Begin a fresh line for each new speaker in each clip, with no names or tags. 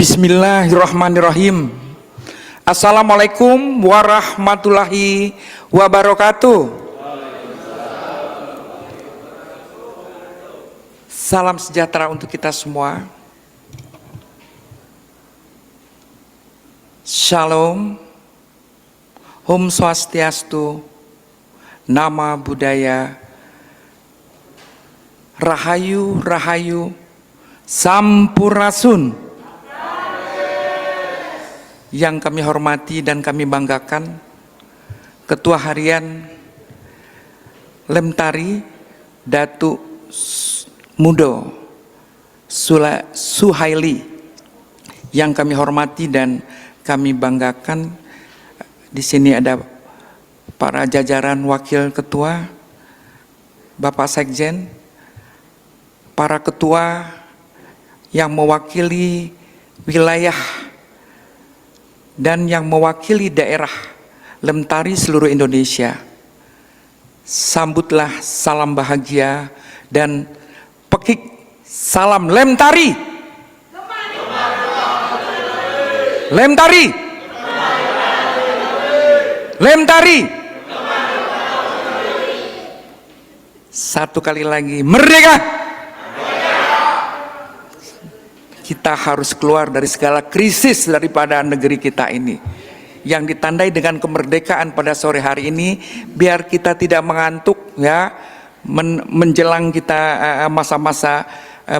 Bismillahirrahmanirrahim. Assalamualaikum warahmatullahi wabarakatuh. Salam sejahtera untuk kita semua. Shalom, Om Swastiastu, Nama Budaya, Rahayu Rahayu, Sampurasun. Yang kami hormati dan kami banggakan Ketua Harian Lemtari Datuk Mudo Suhaili, yang kami hormati dan kami banggakan. Di sini ada para jajaran wakil ketua, Bapak Sekjen, para ketua yang mewakili wilayah dan yang mewakili daerah Lemtari seluruh Indonesia. Sambutlah salam bahagia dan pekik salam Lemtari. Lemtari. Lemtari. Satu kali lagi, merdeka. Kita harus keluar dari segala krisis daripada negeri kita ini, yang ditandai dengan kemerdekaan pada sore hari ini, biar kita tidak mengantuk ya menjelang kita masa-masa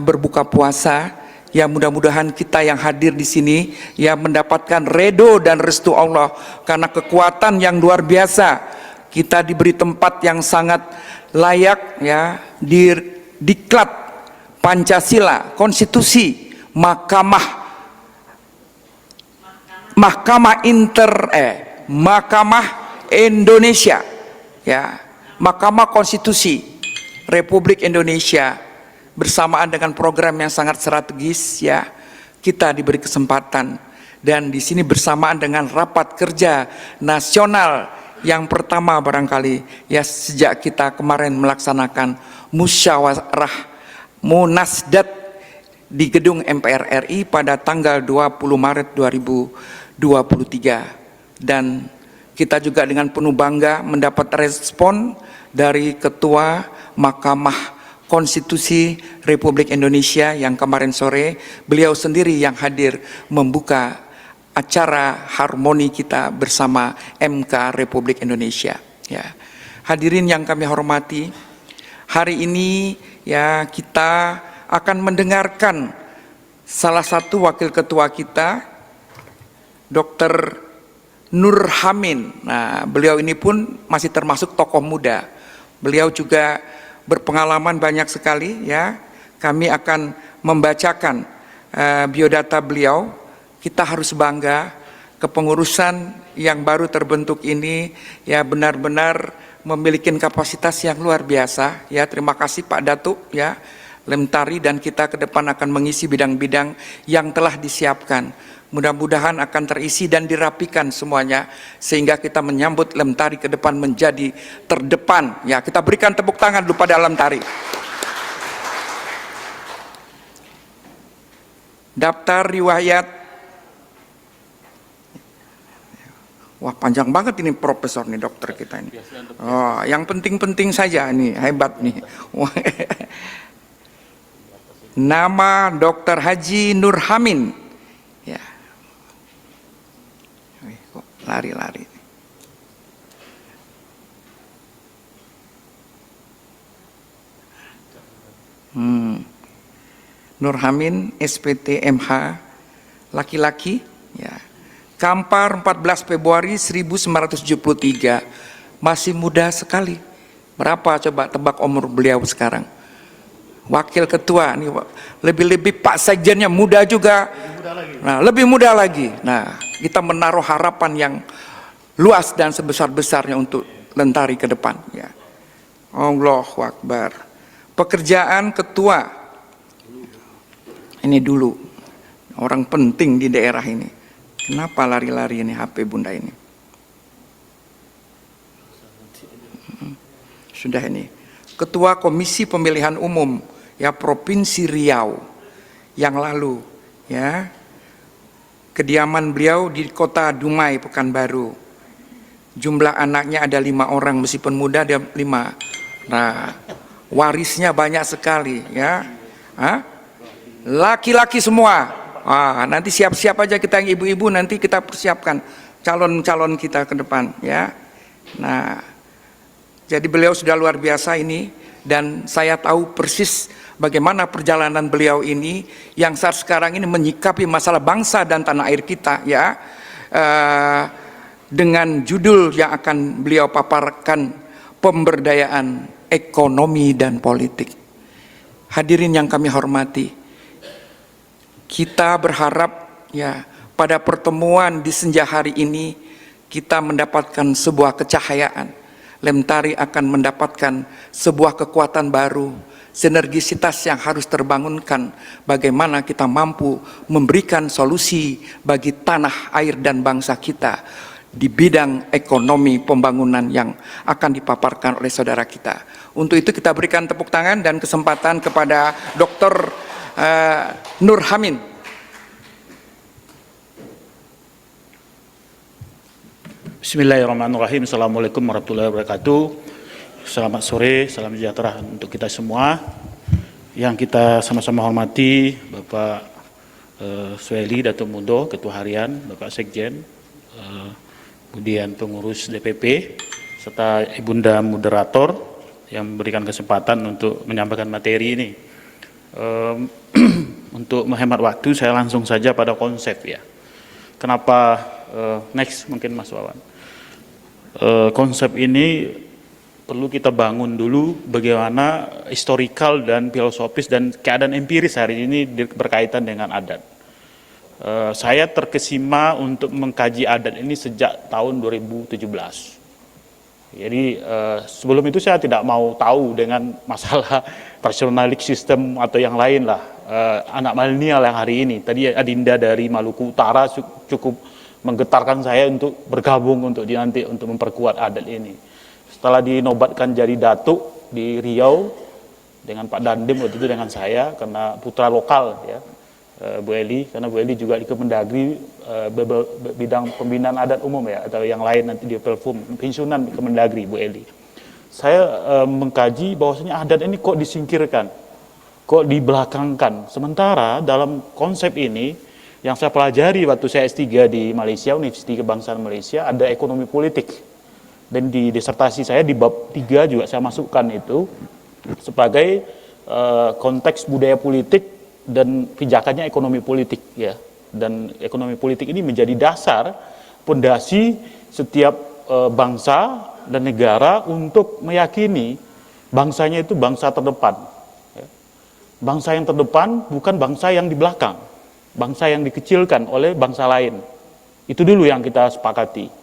berbuka puasa. Ya, mudah-mudahan kita yang hadir di sini ya mendapatkan ridho dan restu Allah, karena kekuatan yang luar biasa. Kita diberi tempat yang sangat layak ya, di diklat Pancasila, konstitusi, Mahkamah Indonesia ya, Mahkamah Konstitusi Republik Indonesia, bersamaan dengan program yang sangat strategis ya, kita diberi kesempatan. Dan di sini bersamaan dengan rapat kerja nasional yang pertama barangkali ya, sejak kita kemarin melaksanakan musyawarah Munasdat di gedung MPR RI pada tanggal 20 Maret 2023. Dan kita juga dengan penuh bangga mendapat respon dari Ketua Mahkamah Konstitusi Republik Indonesia yang kemarin sore beliau sendiri yang hadir membuka acara harmoni kita bersama MK Republik Indonesia ya. Hadirin yang kami hormati, hari ini ya kita akan mendengarkan salah satu wakil ketua kita, Dr. Nurhamin. Nah, beliau ini pun masih termasuk tokoh muda. Beliau juga berpengalaman banyak sekali ya. Kami akan membacakan biodata beliau. Kita harus bangga kepengurusan yang baru terbentuk ini ya, benar-benar memiliki kapasitas yang luar biasa ya. Terima kasih Pak Datuk ya Lemtari, dan kita ke depan akan mengisi bidang-bidang yang telah disiapkan. Mudah-mudahan akan terisi dan dirapikan semuanya, sehingga kita menyambut Lemtari ke depan menjadi terdepan. Ya, kita berikan tepuk tangan dulu pada Lemtari. Daftar riwayat. Wah, panjang banget ini profesor nih, dokter kita ini. Oh, yang penting-penting saja nih, hebat nih. Nama Dr. Haji Nurhamin ya. Kok lari-lari. Nurhamin SPT MH, laki-laki ya. Kampar 14 Februari 1973. Masih muda sekali. Berapa coba tebak umur beliau sekarang? Wakil ketua nih, lebih-lebih Pak Sekjennya muda juga. Nah, lebih muda lagi. Nah, kita menaruh harapan yang luas dan sebesar-besarnya untuk Lemtari ke depan ya. Allahu Akbar. Pekerjaan ketua ini dulu, orang penting di daerah ini. Kenapa lari-lari ini HP bunda ini? Sudah ini. Ketua Komisi Pemilihan Umum ya Provinsi Riau yang lalu ya, Kediaman beliau di kota Dumai, Pekanbaru. Jumlah anaknya ada 5 orang, meskipun muda dia 5. Nah, warisnya banyak sekali, ya. Laki-laki semua. Nanti siap-siap aja kita yang ibu-ibu, nanti kita persiapkan calon-calon kita ke depan, ya. Nah, jadi beliau sudah luar biasa ini, dan saya tahu persis bagaimana perjalanan beliau ini yang saat sekarang ini menyikapi masalah bangsa dan tanah air kita, ya, dengan judul yang akan beliau paparkan, pemberdayaan ekonomi dan politik. Hadirin yang kami hormati, kita berharap, ya, pada pertemuan di senja hari ini kita mendapatkan sebuah kecahayaan. Lemtari akan mendapatkan sebuah kekuatan baru, sinergisitas yang harus terbangunkan, bagaimana kita mampu memberikan solusi bagi tanah air dan bangsa kita di bidang ekonomi pembangunan yang akan dipaparkan oleh saudara kita. Untuk itu kita berikan tepuk tangan dan kesempatan kepada Dr. Nur Hamin.
Bismillahirrahmanirrahim. Assalamualaikum warahmatullahi wabarakatuh. Selamat sore, salam sejahtera untuk kita semua. Yang kita sama-sama hormati Bapak Sueli Datuk Mudo, Ketua Harian, Bapak Sekjen, kemudian pengurus DPP, serta Ibunda Moderator yang memberikan kesempatan untuk menyampaikan materi ini. Untuk menghemat waktu, saya langsung saja pada konsep, ya. Kenapa next mungkin Mas Wawan? Konsep ini perlu kita bangun dulu bagaimana historikal dan filosofis dan keadaan empiris hari ini berkaitan dengan adat. Saya terkesima untuk mengkaji adat ini sejak tahun 2017. Jadi sebelum itu saya tidak mau tahu dengan masalah personalistic system atau yang lain lah. Anak milenial yang hari ini, tadi Adinda dari Maluku Utara cukup menggetarkan saya untuk bergabung untuk nanti untuk memperkuat adat ini. Setelah dinobatkan jadi datuk di Riau dengan Pak Dandim waktu itu dengan saya, karena putra lokal, ya, Bu Eli, karena Bu Eli juga di Kemendagri bidang pembinaan adat umum, ya, atau yang lain nanti di Pelfum, pensiunan Kemendagri Bu Eli. Saya mengkaji bahwasanya adat ini kok disingkirkan, kok dibelakangkan. Sementara dalam konsep ini yang saya pelajari waktu saya S3 di Malaysia, Universitas Kebangsaan Malaysia, ada ekonomi politik. Dan di disertasi saya di bab 3 juga saya masukkan itu sebagai konteks budaya politik dan pijakannya ekonomi politik, ya. Dan ekonomi politik ini menjadi dasar pondasi setiap bangsa dan negara untuk meyakini bangsanya itu bangsa terdepan, ya. Bangsa yang terdepan bukan bangsa yang di belakang, bangsa yang dikecilkan oleh bangsa lain. Itu dulu yang kita sepakati.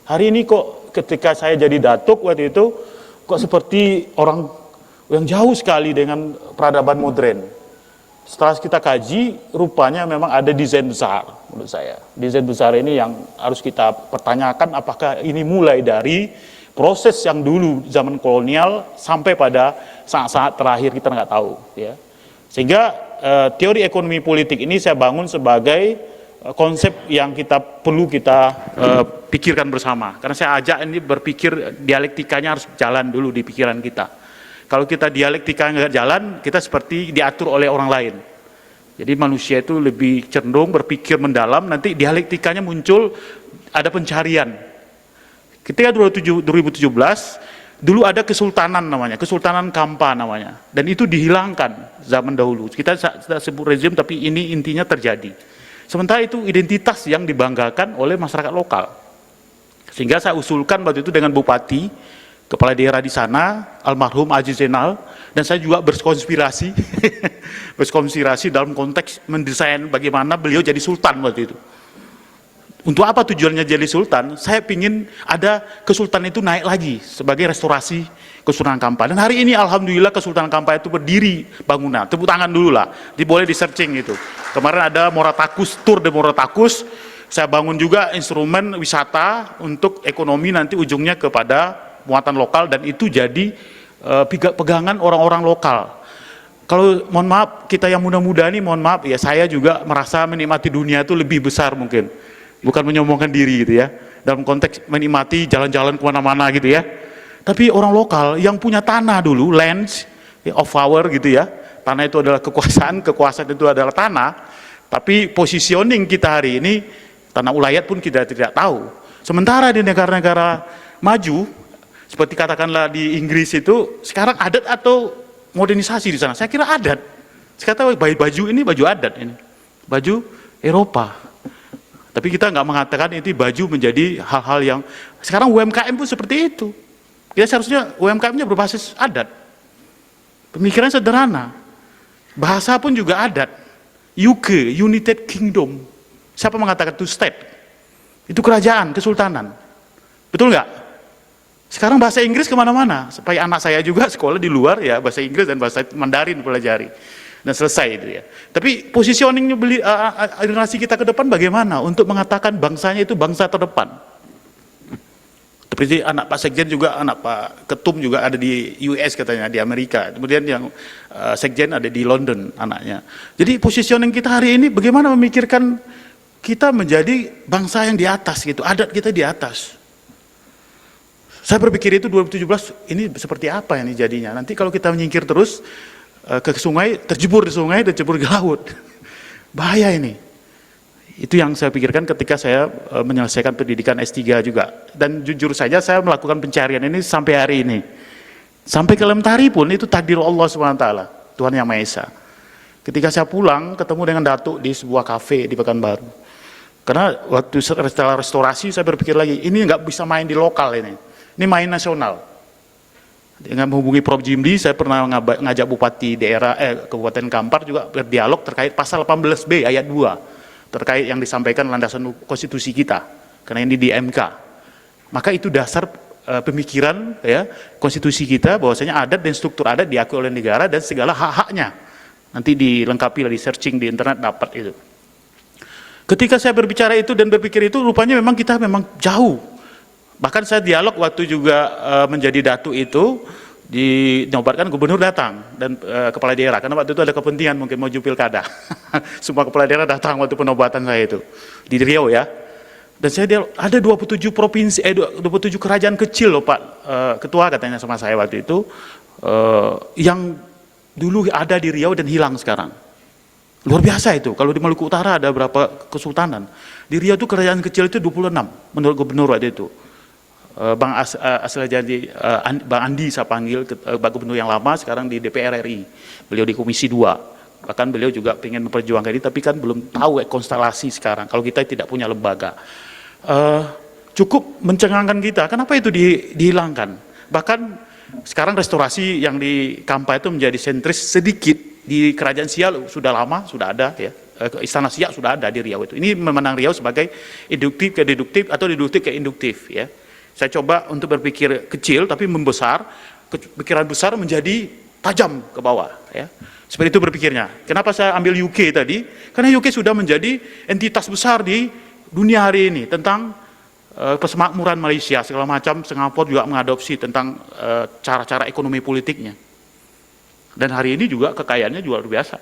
Hari ini kok ketika saya jadi datuk waktu itu, kok seperti orang yang jauh sekali dengan peradaban modern. Setelah kita kaji, rupanya memang ada desain besar menurut saya. Desain besar ini yang harus kita pertanyakan, apakah ini mulai dari proses yang dulu zaman kolonial sampai pada saat-saat terakhir kita nggak tahu, ya. Sehingga teori ekonomi politik ini saya bangun sebagai konsep yang perlu kita pikirkan bersama. Karena saya ajak ini berpikir dialektikanya harus jalan dulu di pikiran kita. Kalau kita dialektikanya nggak jalan, kita seperti diatur oleh orang lain. Jadi manusia itu lebih cenderung berpikir mendalam, nanti dialektikanya muncul, ada pencarian. Ketika 2017, dulu ada kesultanan namanya, Kesultanan Kampa namanya, dan itu dihilangkan zaman dahulu. Kita sebut rezim, tapi ini intinya terjadi. Sementara itu identitas yang dibanggakan oleh masyarakat lokal. Sehingga saya usulkan waktu itu dengan Bupati, kepala daerah di sana, almarhum Haji Zainal, dan saya juga berkonspirasi, berkonspirasi dalam konteks mendesain bagaimana beliau jadi sultan waktu itu. Untuk apa tujuannya jadi sultan? Saya ingin ada kesultanan itu naik lagi sebagai restorasi Kesultanan Kampa. Dan hari ini alhamdulillah Kesultanan Kampa itu berdiri bangunan. Tepuk tangan dulu lah. Boleh di searching itu. Kemarin ada Moratakus, Tour de Moratakus. Saya bangun juga instrumen wisata untuk ekonomi nanti ujungnya kepada muatan lokal, dan itu jadi pegangan orang-orang lokal. Kalau mohon maaf, kita yang muda-muda nih, mohon maaf ya, saya juga merasa menikmati dunia itu lebih besar mungkin. Bukan menyombongkan diri gitu ya. Dalam konteks menikmati jalan-jalan kemana-mana gitu ya. Tapi orang lokal yang punya tanah dulu, lands of power gitu ya. Tanah itu adalah kekuasaan, kekuasaan itu adalah tanah. Tapi positioning kita hari ini, tanah ulayat pun kita tidak tahu. Sementara di negara-negara maju, seperti katakanlah di Inggris itu, sekarang adat atau modernisasi di sana? Saya kira adat. Sekarang baju ini baju adat ini, baju Eropa. Tapi kita nggak mengatakan itu baju menjadi hal-hal yang sekarang UMKM pun seperti itu. Kita seharusnya UMKM-nya berbasis adat. Pemikiran sederhana. Bahasa pun juga adat. UK, United Kingdom. Siapa mengatakan itu state? Itu kerajaan, kesultanan. Betul nggak? Sekarang bahasa Inggris kemana-mana, supaya anak saya juga sekolah di luar ya bahasa Inggris dan bahasa Mandarin pelajari dan selesai itu ya. Tapi positioningnya generasi kita ke depan bagaimana untuk mengatakan bangsanya itu bangsa terdepan? Seperti anak Pak Sekjen juga, anak Pak Ketum juga ada di US katanya, di Amerika. Kemudian yang Sekjen ada di London anaknya. Jadi positioning kita hari ini bagaimana memikirkan kita menjadi bangsa yang di atas gitu, adat kita di atas. Saya berpikir itu 2017 ini seperti apa ini jadinya. Nanti kalau kita menyingkir terus ke sungai, terjebur di sungai, terjebur di laut. Bahaya ini. Itu yang saya pikirkan ketika saya menyelesaikan pendidikan S3 juga. Dan jujur saja saya melakukan pencarian ini sampai hari ini. Sampai ke Lentari pun itu takdir Allah SWT, Tuhan Yang Maha Esa. Ketika saya pulang ketemu dengan Datuk di sebuah kafe di Pekanbaru. Karena waktu setelah restorasi saya berpikir lagi, ini nggak bisa main di lokal ini main nasional. Dengan menghubungi Prof. Jimli, saya pernah ngajak Bupati daerah Kabupaten Kampar juga berdialog terkait pasal 18B ayat 2 terkait yang disampaikan landasan konstitusi kita, karena ini di MK. Maka itu dasar pemikiran ya konstitusi kita bahwasanya adat dan struktur adat diakui oleh negara dan segala hak-haknya. Nanti dilengkapi di searching di internet dapat itu. Ketika saya berbicara itu dan berpikir itu, rupanya memang kita memang jauh. Bahkan saya dialog waktu juga menjadi datu itu, dinobatkan gubernur datang dan kepala daerah, karena waktu itu ada kepentingan mungkin maju pilkada. Semua kepala daerah datang waktu penobatan saya itu, di Riau ya. Dan saya ada 27 provinsi, 27 kerajaan kecil loh Pak Ketua katanya sama saya waktu itu, yang dulu ada di Riau dan hilang sekarang. Luar biasa itu, kalau di Maluku Utara ada berapa kesultanan. Di Riau itu kerajaan kecil itu 26 menurut gubernur waktu itu. Bang Bang Andi saya panggil, Bang Gubernur yang lama sekarang di DPR RI. Beliau di Komisi 2. Bahkan beliau juga ingin memperjuangkan ini, tapi kan belum tahu konstelasi sekarang. Kalau kita tidak punya lembaga. Cukup mencengangkan kita, kenapa itu dihilangkan? Bahkan sekarang restorasi yang di Kampa itu menjadi sentris sedikit. Di Kerajaan Siak sudah lama, sudah ada ya. Istana Siak sudah ada di Riau itu. Ini memandang Riau sebagai induktif ke deduktif atau deduktif ke induktif ya. Saya coba untuk berpikir kecil tapi membesar, pikiran besar menjadi tajam ke bawah ya. Seperti itu berpikirnya. Kenapa saya ambil UK tadi? Karena UK sudah menjadi entitas besar di dunia hari ini tentang persemakmuran Malaysia segala macam. Singapura juga mengadopsi tentang cara-cara ekonomi politiknya. Dan hari ini juga kekayaannya juga luar biasa.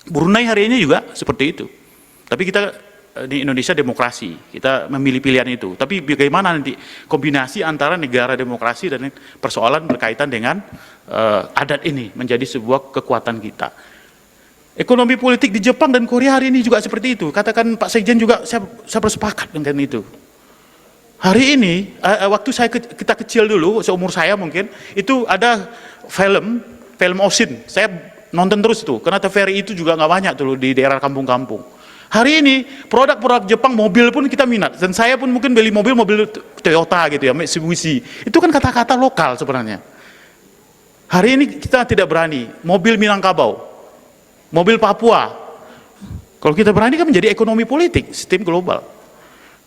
Brunei hari ini juga seperti itu. Tapi kita di Indonesia demokrasi, kita memilih pilihan itu. Tapi bagaimana nanti kombinasi antara negara demokrasi dan persoalan berkaitan dengan adat ini menjadi sebuah kekuatan kita. Ekonomi politik di Jepang dan Korea hari ini juga seperti itu. Katakan Pak Sekjen juga saya bersepakat dengan itu. Hari ini, waktu kita kecil dulu, seumur saya mungkin, itu ada film Osin. Saya nonton terus itu, karena TVRI itu juga nggak banyak tuh di daerah kampung-kampung. Hari ini produk-produk Jepang, mobil pun kita minat, dan saya pun mungkin beli mobil Toyota gitu ya, Mitsubishi. Itu kan kata-kata lokal sebenarnya. Hari ini kita tidak berani, mobil Minangkabau, mobil Papua. Kalau kita berani kan menjadi ekonomi politik, sistem global.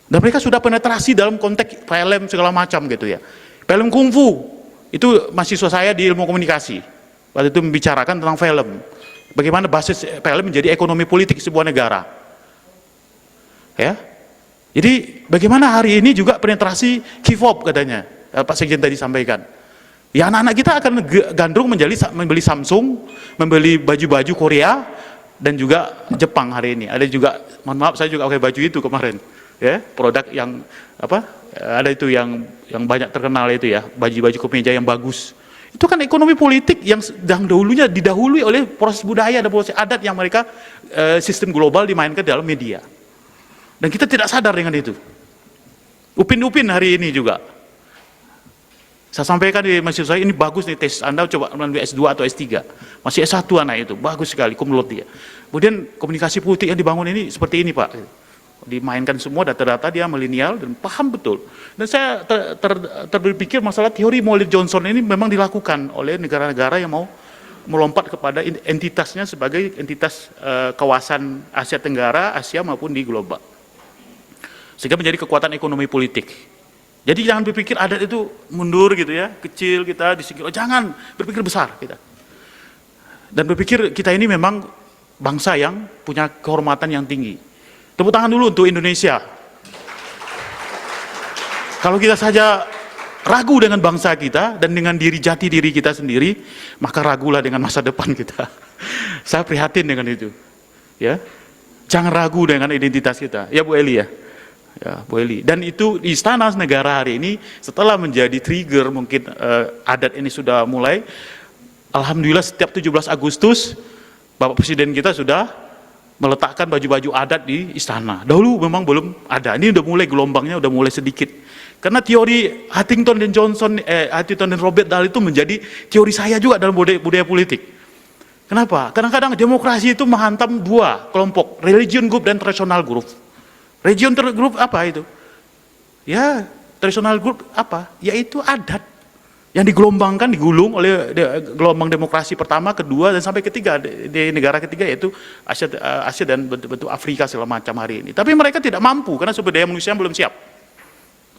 Dan mereka sudah penetrasi dalam konteks film segala macam gitu ya. Film kungfu, itu mahasiswa saya di ilmu komunikasi. Waktu itu membicarakan tentang film. Bagaimana basis film menjadi ekonomi politik sebuah negara. Ya. Jadi bagaimana hari ini juga penetrasi K-pop katanya, Pak Sekjen tadi sampaikan. Ya anak-anak kita akan gandrung membeli Samsung, membeli baju-baju Korea, dan juga Jepang hari ini. Ada juga, mohon maaf saya juga pakai baju itu kemarin, ya produk yang apa? Ada itu yang banyak terkenal itu ya, baju-baju kemeja yang bagus. Itu kan ekonomi politik yang dahulunya didahului oleh proses budaya dan proses adat yang mereka sistem global dimainkan dalam media. Dan kita tidak sadar dengan itu. Upin-upin hari ini juga. Saya sampaikan di mahasiswa saya, ini bagus nih tes Anda, coba melalui S2 atau S3. Masih S1 anak itu, bagus sekali, cum laude dia. Kemudian komunikasi politik yang dibangun ini seperti ini Pak. Dimainkan semua data-data dia milenial dan paham betul. Dan saya terpikir masalah teori Moeller Johnson ini memang dilakukan oleh negara-negara yang mau melompat kepada entitasnya sebagai entitas kawasan Asia Tenggara, Asia maupun di global. Sehingga menjadi kekuatan ekonomi politik. Jadi jangan berpikir adat itu mundur gitu ya, kecil kita disingkir. Oh, jangan berpikir besar kita. Dan berpikir kita ini memang bangsa yang punya kehormatan yang tinggi. Tepuk tangan dulu untuk Indonesia. Kalau kita saja ragu dengan bangsa kita dan dengan jati diri kita sendiri, maka ragulah dengan masa depan kita. Saya prihatin dengan itu. Ya, jangan ragu dengan identitas kita. Ya Bu Eli ya. Ya, Bu Eli. Dan itu di istana negara hari ini setelah menjadi trigger mungkin adat ini sudah mulai. Alhamdulillah setiap 17 Agustus Bapak Presiden kita sudah meletakkan baju-baju adat di istana. Dahulu memang belum ada. Ini udah mulai gelombangnya udah mulai sedikit. Karena teori Huntington dan Robert Dahl itu menjadi teori saya juga dalam budaya politik. Kenapa? Kadang-kadang demokrasi itu menghantam dua kelompok, religion group dan traditional group. Region group apa itu? Ya, traditional group apa? Yaitu adat yang digelombangkan, digulung oleh gelombang demokrasi pertama, kedua, dan sampai ketiga di negara ketiga yaitu Asia dan bentuk Afrika segala macam hari ini. Tapi mereka tidak mampu karena sumber daya manusia belum siap.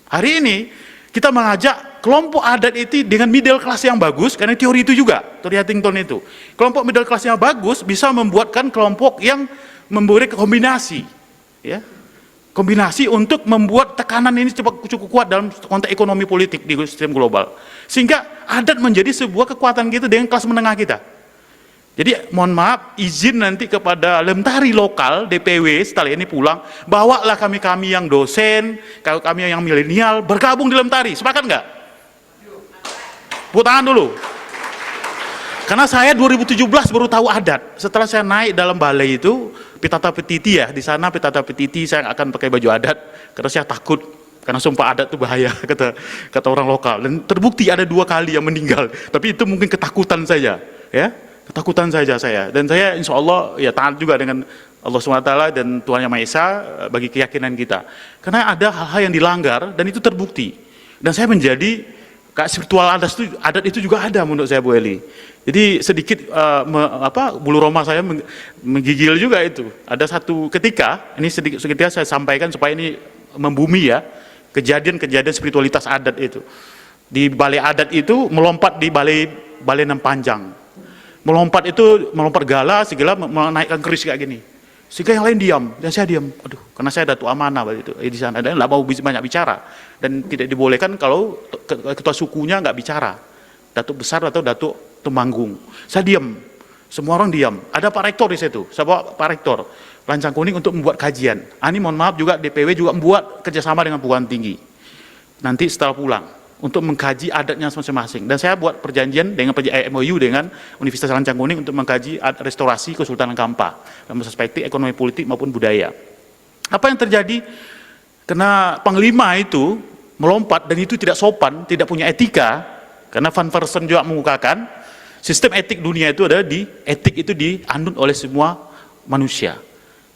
Hari ini kita mengajak kelompok adat itu dengan middle class yang bagus, karena teori itu juga, teori Huntington itu. Kelompok middle class yang bagus bisa membuatkan kelompok yang memberi kombinasi, ya. Kombinasi untuk membuat tekanan ini cukup kuat dalam konteks ekonomi politik di sistem global. Sehingga adat menjadi sebuah kekuatan kita dengan kelas menengah kita. Jadi mohon maaf, izin nanti kepada Lemtari lokal, DPW setelah ini pulang, bawalah kami yang dosen, kalau kami yang milenial, bergabung di Lemtari. Sepakat nggak? Tepuk tangan dulu. Karena saya 2017 baru tahu adat. Setelah saya naik dalam balai itu, Pitata Petiti ya, di sana Pitata Petiti saya akan pakai baju adat karena saya takut, karena sumpah adat itu bahaya kata orang lokal. Dan terbukti ada 2 kali yang meninggal. Tapi itu mungkin ketakutan saja, ya, ketakutan saja saya. Dan saya insya Allah ya taat juga dengan Allah SWT dan Tuhan Yang Maha Esa bagi keyakinan kita. Karena ada hal-hal yang dilanggar dan itu terbukti. Dan saya menjadi kayak spiritual adat itu juga ada menurut saya Bu Eli. Jadi sedikit bulu roma saya menggigil juga itu. Ada satu ketika, ini sedikit saya sampaikan supaya ini membumi ya, kejadian-kejadian spiritualitas adat itu. Di balai adat itu melompat di balai enam panjang. Melompat gala segala menaikkan keris kayak gini. Sehingga yang lain diam, dan saya diam. Aduh, karena saya datuk amanah waktu itu di sana, dan nggak mau banyak bicara. Dan tidak dibolehkan kalau ketua sukunya nggak bicara. Datuk besar atau datuk Temanggung. Saya diam, semua orang diam. Ada Pak Rektor di situ, saya bawa Pak Rektor Lancang Kuning untuk membuat kajian. Ini mohon maaf juga DPW juga membuat kerjasama dengan perguruan tinggi. Nanti setelah pulang untuk mengkaji adatnya masing-masing. Dan saya buat perjanjian dengan MOU dengan Universitas Lancang Kuning untuk mengkaji restorasi Kesultanan Kampar dalam perspektif ekonomi politik maupun budaya. Apa yang terjadi? Karena Panglima itu melompat dan itu tidak sopan, tidak punya etika. Karena Van Versen juga mengukakan sistem etik dunia itu adalah etik itu dianut oleh semua manusia.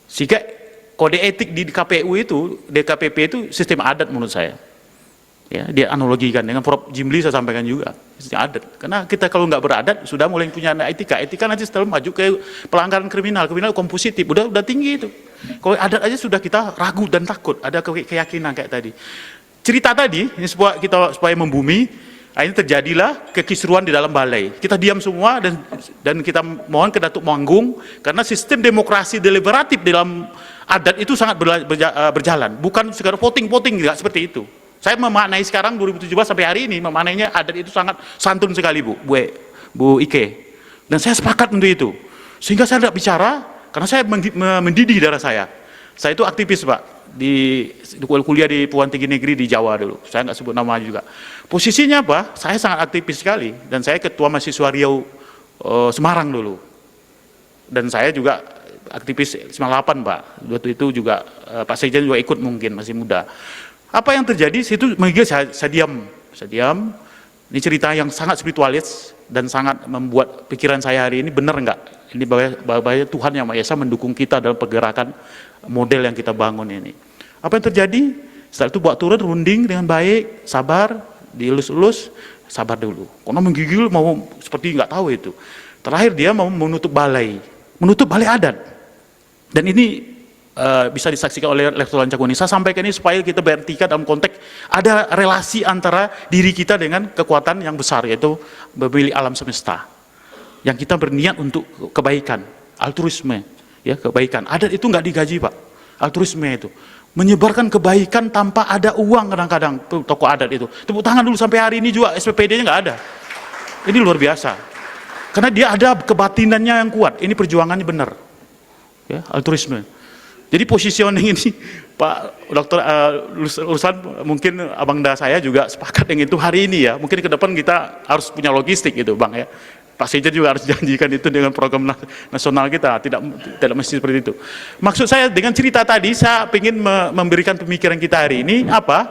Sehingga kode etik di KPU itu, DKPP itu sistem adat menurut saya. Ya, dia analogikan dengan Prof. Jimli saya sampaikan juga, sistem adat. Karena kita kalau nggak beradat sudah mulai punya etika nanti setelah maju ke pelanggaran kriminal kompositif, udah tinggi itu. Kalau adat aja sudah kita ragu dan takut, ada keyakinan kayak tadi. Cerita tadi ini supaya membumi. Ini terjadilah kekisruan di dalam balai. Kita diam semua dan kita mohon ke Datuk Manggung karena sistem demokrasi deliberatif dalam adat itu sangat berjalan. Bukan sekedar voting tidak seperti itu. Saya memaknai sekarang 2017 sampai hari ini, memaknainya adat itu sangat santun sekali Bu Ike. Dan saya sepakat untuk itu. Sehingga saya tidak bicara, karena saya mendidih darah saya. Saya itu aktivis Pak, di kuliah di Perguruan Tinggi Negeri di Jawa dulu. Saya nggak sebut nama juga. Posisinya apa? Saya sangat aktivis sekali. Dan saya ketua mahasiswa Riau Semarang dulu. Dan saya juga aktivis 98 Pak. Waktu itu juga Pak Sekjen juga ikut mungkin, masih muda. Apa yang terjadi, situ saya diam. Saya diam. Ini cerita yang sangat spiritualis dan sangat membuat pikiran saya hari ini benar enggak? Ini bahwa Tuhan Yang Maha Esa mendukung kita dalam pergerakan model yang kita bangun ini. Apa yang terjadi? Setelah itu buat turun runding dengan baik, sabar, dielus-elus, sabar dulu. Karena menggigil mau seperti nggak tahu itu. Terakhir dia mau menutup balai adat. Dan ini bisa disaksikan oleh Lektor Lancakuni. Saya sampaikan ini supaya kita beretika dalam konteks ada relasi antara diri kita dengan kekuatan yang besar, yaitu pemilik alam semesta. Yang kita berniat untuk kebaikan, altruisme, ya kebaikan. Adat itu nggak digaji Pak, altruisme itu. Menyebarkan kebaikan tanpa ada uang kadang-kadang, tokoh adat itu. Tepuk tangan dulu, sampai hari ini juga SPPD-nya nggak ada. Ini luar biasa. Karena dia ada kebatinannya yang kuat, ini perjuangannya benar. Ya, altruisme. Jadi positioning ini, Pak Dokter Lulusan, mungkin Abang Da saya juga sepakat dengan itu hari ini ya. Mungkin ke depan kita harus punya logistik gitu Bang ya. Pak Sekjen juga harus janjikan itu dengan program nasional kita, tidak mesti seperti itu. Maksud saya dengan cerita tadi, saya ingin memberikan pemikiran kita hari ini, apa?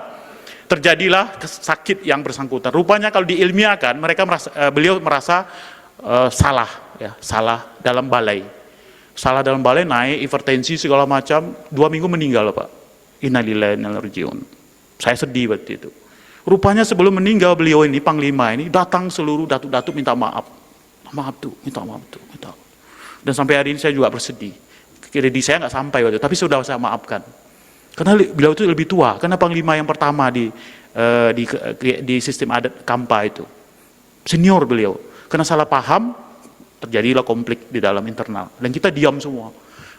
Terjadilah sakit yang bersangkutan. Rupanya kalau diilmiahkan, beliau merasa salah dalam balai. Salah dalam balai, naik, hipertensi segala macam, 2 minggu meninggal Pak. Innalillahi wa inna ilaihi raji'un. Saya sedih waktu itu. Rupanya sebelum meninggal beliau ini, Panglima ini, datang seluruh datuk-datuk minta maaf. Maaf tuh, minta maaf tuh, minta. Dan sampai hari ini saya juga bersedih. Kredit saya nggak sampai waktu itu, tapi sudah saya maafkan. Karena beliau itu lebih tua, karena Panglima yang pertama di sistem adat Kampa itu. Senior beliau. Karena salah paham, terjadilah konflik di dalam internal. Dan kita diam semua.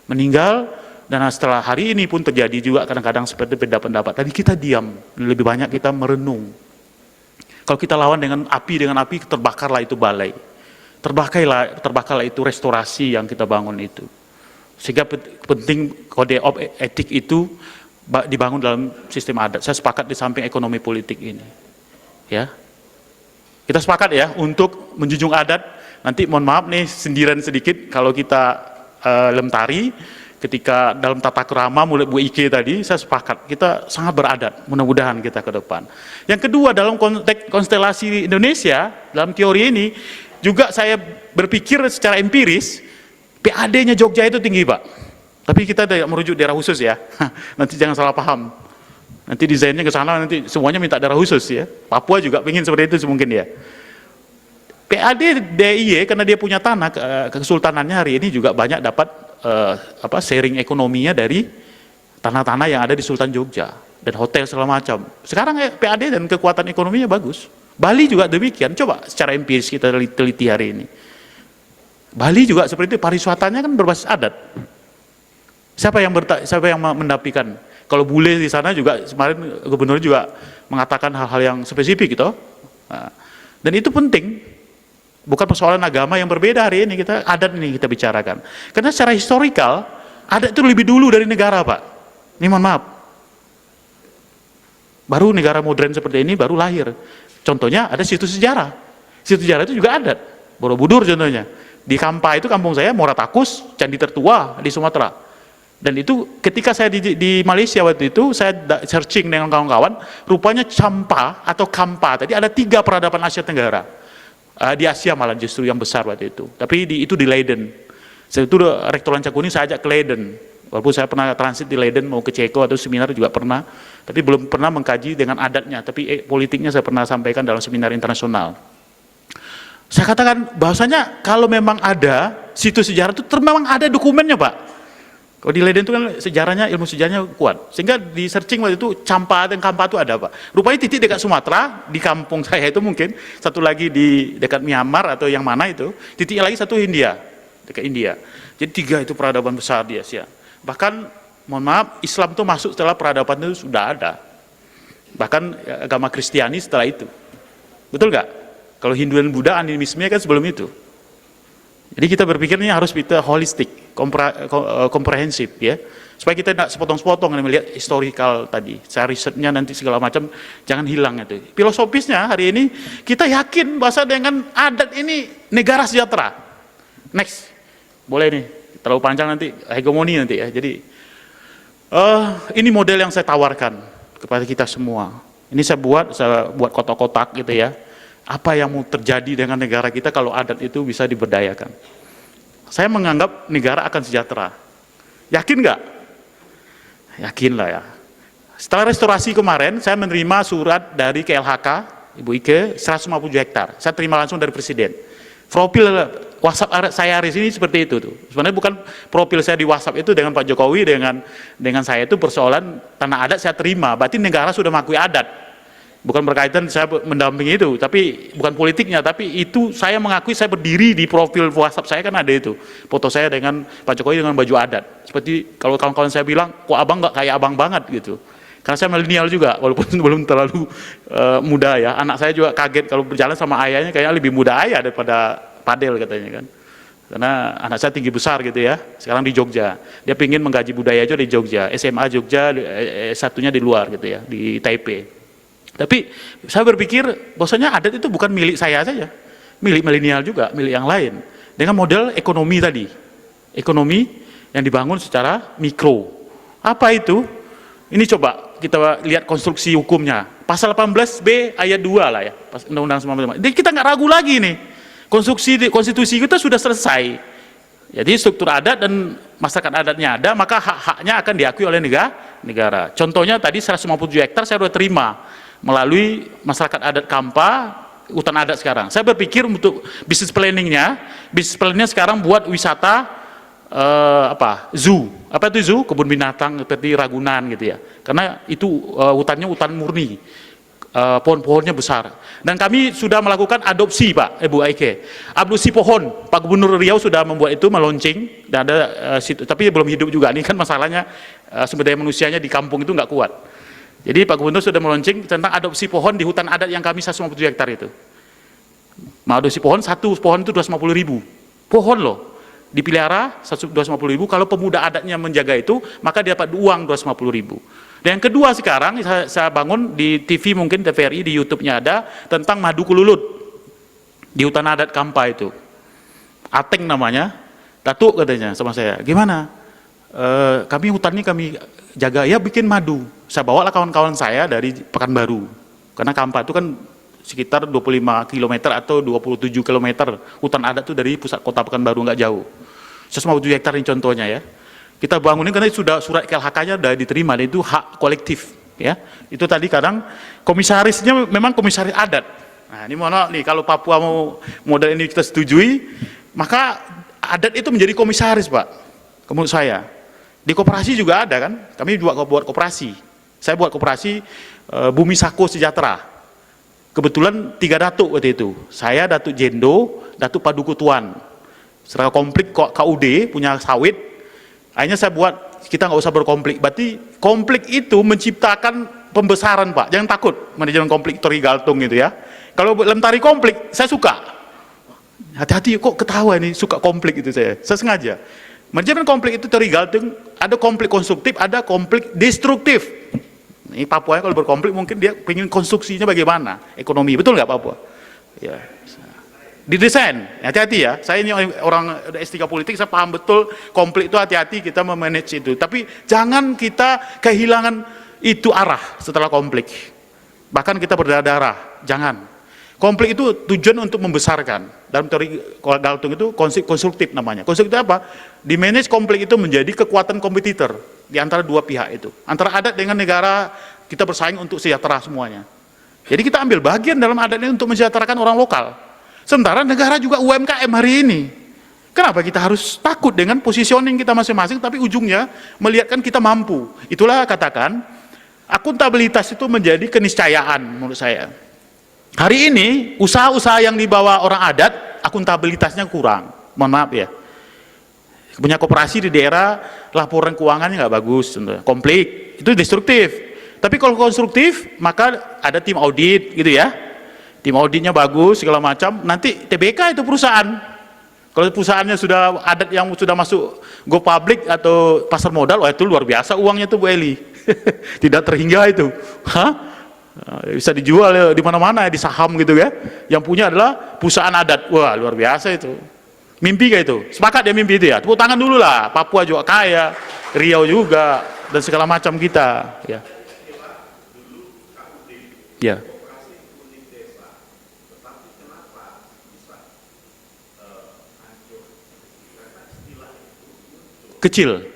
Meninggal, dan setelah hari ini pun terjadi juga kadang-kadang seperti beda pendapat. Tapi kita diam, lebih banyak kita merenung. Kalau kita lawan dengan api, terbakarlah itu balai. Terbakarlah itu restorasi yang kita bangun itu. Sehingga penting kode etik itu dibangun dalam sistem adat. Saya sepakat di samping ekonomi politik ini. Ya. Kita sepakat ya untuk menjunjung adat. Nanti mohon maaf nih sindiran sedikit kalau kita lentari ketika dalam tata kerama mulai Bu Ike tadi, saya sepakat kita sangat beradat, mudah-mudahan kita ke depan. Yang kedua, dalam konteks konstelasi Indonesia, dalam teori ini juga saya berpikir secara empiris, PAD-nya Jogja itu tinggi Pak, tapi kita tidak merujuk daerah khusus ya. Nanti jangan salah paham, nanti desainnya ke sana nanti semuanya minta daerah khusus ya. Papua juga ingin seperti itu mungkin ya. PAD DIY karena dia punya tanah, kesultanannya hari ini juga banyak dapat sharing ekonominya dari tanah-tanah yang ada di Sultan Jogja dan hotel segala macam. Sekarang PAD dan kekuatan ekonominya bagus. Bali juga demikian. Coba secara empiris kita teliti hari ini. Bali juga seperti itu, pariwisatanya kan berbasis adat. Siapa yang mendapikan? Kalau bule di sana juga kemarin gubernur juga mengatakan hal-hal yang spesifik gitu. Nah, dan itu penting. Bukan persoalan agama yang berbeda hari ini, kita adat ini kita bicarakan. Karena secara historikal, adat itu lebih dulu dari negara Pak. Ini mohon maaf. Baru negara modern seperti ini baru lahir. Contohnya ada situs sejarah. Situs sejarah itu juga adat. Borobudur contohnya. Di Kampa itu kampung saya, Moratakus, candi tertua di Sumatera. Dan itu ketika saya di Malaysia waktu itu, saya searching dengan kawan-kawan, rupanya Champa atau Kampa, tadi ada 3 peradaban Asia Tenggara. Di Asia malah justru yang besar waktu itu. Tapi itu di Leiden. Saya itu Rektor Lancakuni saya ajak ke Leiden. Walaupun saya pernah transit di Leiden, mau ke Ceko atau seminar juga pernah. Tapi belum pernah mengkaji dengan adatnya. Tapi politiknya saya pernah sampaikan dalam seminar internasional. Saya katakan bahwasanya kalau memang ada situs sejarah itu memang ada dokumennya Pak. Kalau di Leiden itu kan sejarahnya, ilmu sejarahnya kuat. Sehingga di searching waktu itu Champa dan Kampa itu ada Pak. Rupanya titik dekat Sumatera, di kampung saya itu mungkin, satu lagi di dekat Myanmar atau yang mana itu, titiknya lagi satu India, dekat India. Jadi 3 itu peradaban besar di Asia. Bahkan, mohon maaf, Islam itu masuk setelah peradaban itu sudah ada. Bahkan agama Kristiani setelah itu. Betul nggak? Kalau Hindu dan Buddha animisme kan sebelum itu. Jadi kita berpikirnya harus kita holistik, komprehensif ya. Supaya kita tidak sepotong-sepotong melihat historical tadi. Saya risetnya nanti segala macam, jangan hilang itu. Filosofisnya hari ini kita yakin bahwa dengan adat ini negara sejahtera. Next, boleh nih, terlalu panjang nanti, hegemoni nanti ya. Jadi ini model yang saya tawarkan kepada kita semua. Ini saya buat kotak-kotak gitu ya. Apa yang mau terjadi dengan negara kita kalau adat itu bisa diberdayakan? Saya menganggap negara akan sejahtera. Yakin nggak? Yakin lah ya. Setelah restorasi kemarin, saya menerima surat dari KLHK, Ibu Ike, 150 hektar. Saya terima langsung dari Presiden. Profil WhatsApp saya hari ini seperti itu tuh. Sebenarnya bukan profil saya di WhatsApp itu dengan Pak Jokowi, dengan saya itu persoalan tanah adat saya terima. Berarti negara sudah mengakui adat. Bukan berkaitan saya mendampingi itu, tapi bukan politiknya, tapi itu saya mengakui saya berdiri di profil WhatsApp saya kan ada itu. Foto saya dengan Pak Jokowi dengan baju adat. Seperti kalau kawan-kawan saya bilang, kok abang nggak kayak abang banget gitu. Karena saya milenial juga, walaupun belum terlalu muda ya. Anak saya juga kaget kalau berjalan sama ayahnya kayaknya lebih muda ayah daripada Padel katanya kan. Karena anak saya tinggi besar gitu ya, sekarang di Jogja. Dia pingin menggaji budaya aja di Jogja, SMA Jogja, satunya di luar gitu ya, di Taipei. Tapi saya berpikir bahwasanya adat itu bukan milik saya saja, milik milenial juga, milik yang lain. Dengan model ekonomi tadi, ekonomi yang dibangun secara mikro. Apa itu? Ini coba kita lihat konstruksi hukumnya. Pasal 18B ayat 2 lah ya, Undang-Undang 95. Jadi kita nggak ragu lagi nih, konstitusi kita sudah selesai. Jadi struktur adat dan masyarakat adatnya ada, maka hak-haknya akan diakui oleh negara. Contohnya tadi 157 hektar saya sudah terima melalui masyarakat adat Kampa, hutan adat sekarang. Saya berpikir untuk bisnis planningnya sekarang buat wisata zoo. Apa itu zoo? Kebun binatang seperti Ragunan gitu ya. Karena itu hutannya hutan murni. Pohon-pohonnya besar. Dan kami sudah melakukan adopsi Pak, Ibu Aike. Adopsi pohon. Pak Gubernur Riau sudah membuat itu, meluncing dan ada situ, tapi belum hidup juga. Ini kan masalahnya sumber daya manusianya di kampung itu nggak kuat. Jadi Pak Gubernur sudah meluncing tentang adopsi pohon di hutan adat yang kami 157 hektar itu. Adopsi pohon, satu pohon itu 250.000. Pohon loh. Dipelihara 250.000, kalau pemuda adatnya menjaga itu, maka dia dapat uang 250.000. Dan yang kedua sekarang, saya bangun di TV mungkin, TVRI, di YouTube-nya ada, tentang madu kululut. Di hutan adat Kampa itu. Ateng namanya, Datuk katanya sama saya, gimana? Kami hutan ini kami jaga, ya bikin madu. Saya bawalah kawan-kawan saya dari Pekanbaru. Karena Kampa itu kan sekitar 25 km atau 27 km hutan adat itu dari pusat kota Pekanbaru, nggak jauh. 157 hektar ini contohnya ya. Kita bangunin karena sudah surat KLHK-nya sudah diterima, dan itu hak kolektif ya. Itu tadi kadang komisarisnya memang komisaris adat. Nah, ini mohon maaf nih, kalau Papua mau model ini kita setujui, maka adat itu menjadi komisaris Pak, menurut saya. Di koperasi juga ada kan, kami juga buat koperasi. Saya buat koperasi Bumi Sako Sejahtera. Kebetulan 3 datuk waktu itu. Saya, Datuk Jendo, Datuk Paduku Tuan. Setelah konflik KUD punya sawit, akhirnya saya buat kita nggak usah berkonflik. Berarti konflik itu menciptakan pembesaran Pak. Jangan takut manajemen konflik Tori Galtung gitu ya. Kalau lentari konflik, saya suka. Hati-hati kok ketawa ini, suka konflik itu saya sengaja. Manajemen konflik itu Tori Galtung, ada konflik konstruktif, ada konflik destruktif. Ini Papua kalau berkonflik mungkin dia ingin konstruksinya bagaimana, ekonomi, betul nggak Papua? Ya. Didesain, hati-hati ya. Saya ini orang S3 politik, saya paham betul konflik itu, hati-hati kita memanage itu. Tapi jangan kita kehilangan itu arah setelah konflik. Bahkan kita berdarah-darah, jangan. Konflik itu tujuan untuk membesarkan. Dalam teori Galtung itu konstruktif namanya. Konstruktif apa? Di manage konflik itu menjadi kekuatan kompetitor di antara dua pihak itu. Antara adat dengan negara, kita bersaing untuk sejahtera semuanya. Jadi kita ambil bagian dalam adat ini untuk mensejahterakan orang lokal. Sementara negara juga UMKM hari ini. Kenapa kita harus takut dengan positioning kita masing-masing, tapi ujungnya melihatkan kita mampu. Itulah katakan, akuntabilitas itu menjadi keniscayaan menurut saya. Hari ini, usaha-usaha yang dibawa orang adat, akuntabilitasnya kurang. Mohon maaf ya. Punya koperasi di daerah, laporan keuangannya nggak bagus, konflik, itu destruktif. Tapi kalau konstruktif, maka ada tim audit gitu ya. Tim auditnya bagus, segala macam. Nanti TBK itu perusahaan. Kalau perusahaannya sudah adat yang sudah masuk go public atau pasar modal, wah itu luar biasa uangnya tuh Bu Eli. Tidak terhingga itu. Hah? Bisa dijual ya, di mana-mana ya, di saham gitu ya. Yang punya adalah perusahaan adat. Wah, luar biasa itu. Mimpi kayak itu. Sepakat ya mimpi itu ya. Tepuk tangan dulu lah. Papua juga kaya, Riau juga, dan segala macam kita. Ya. Ya. Kecil.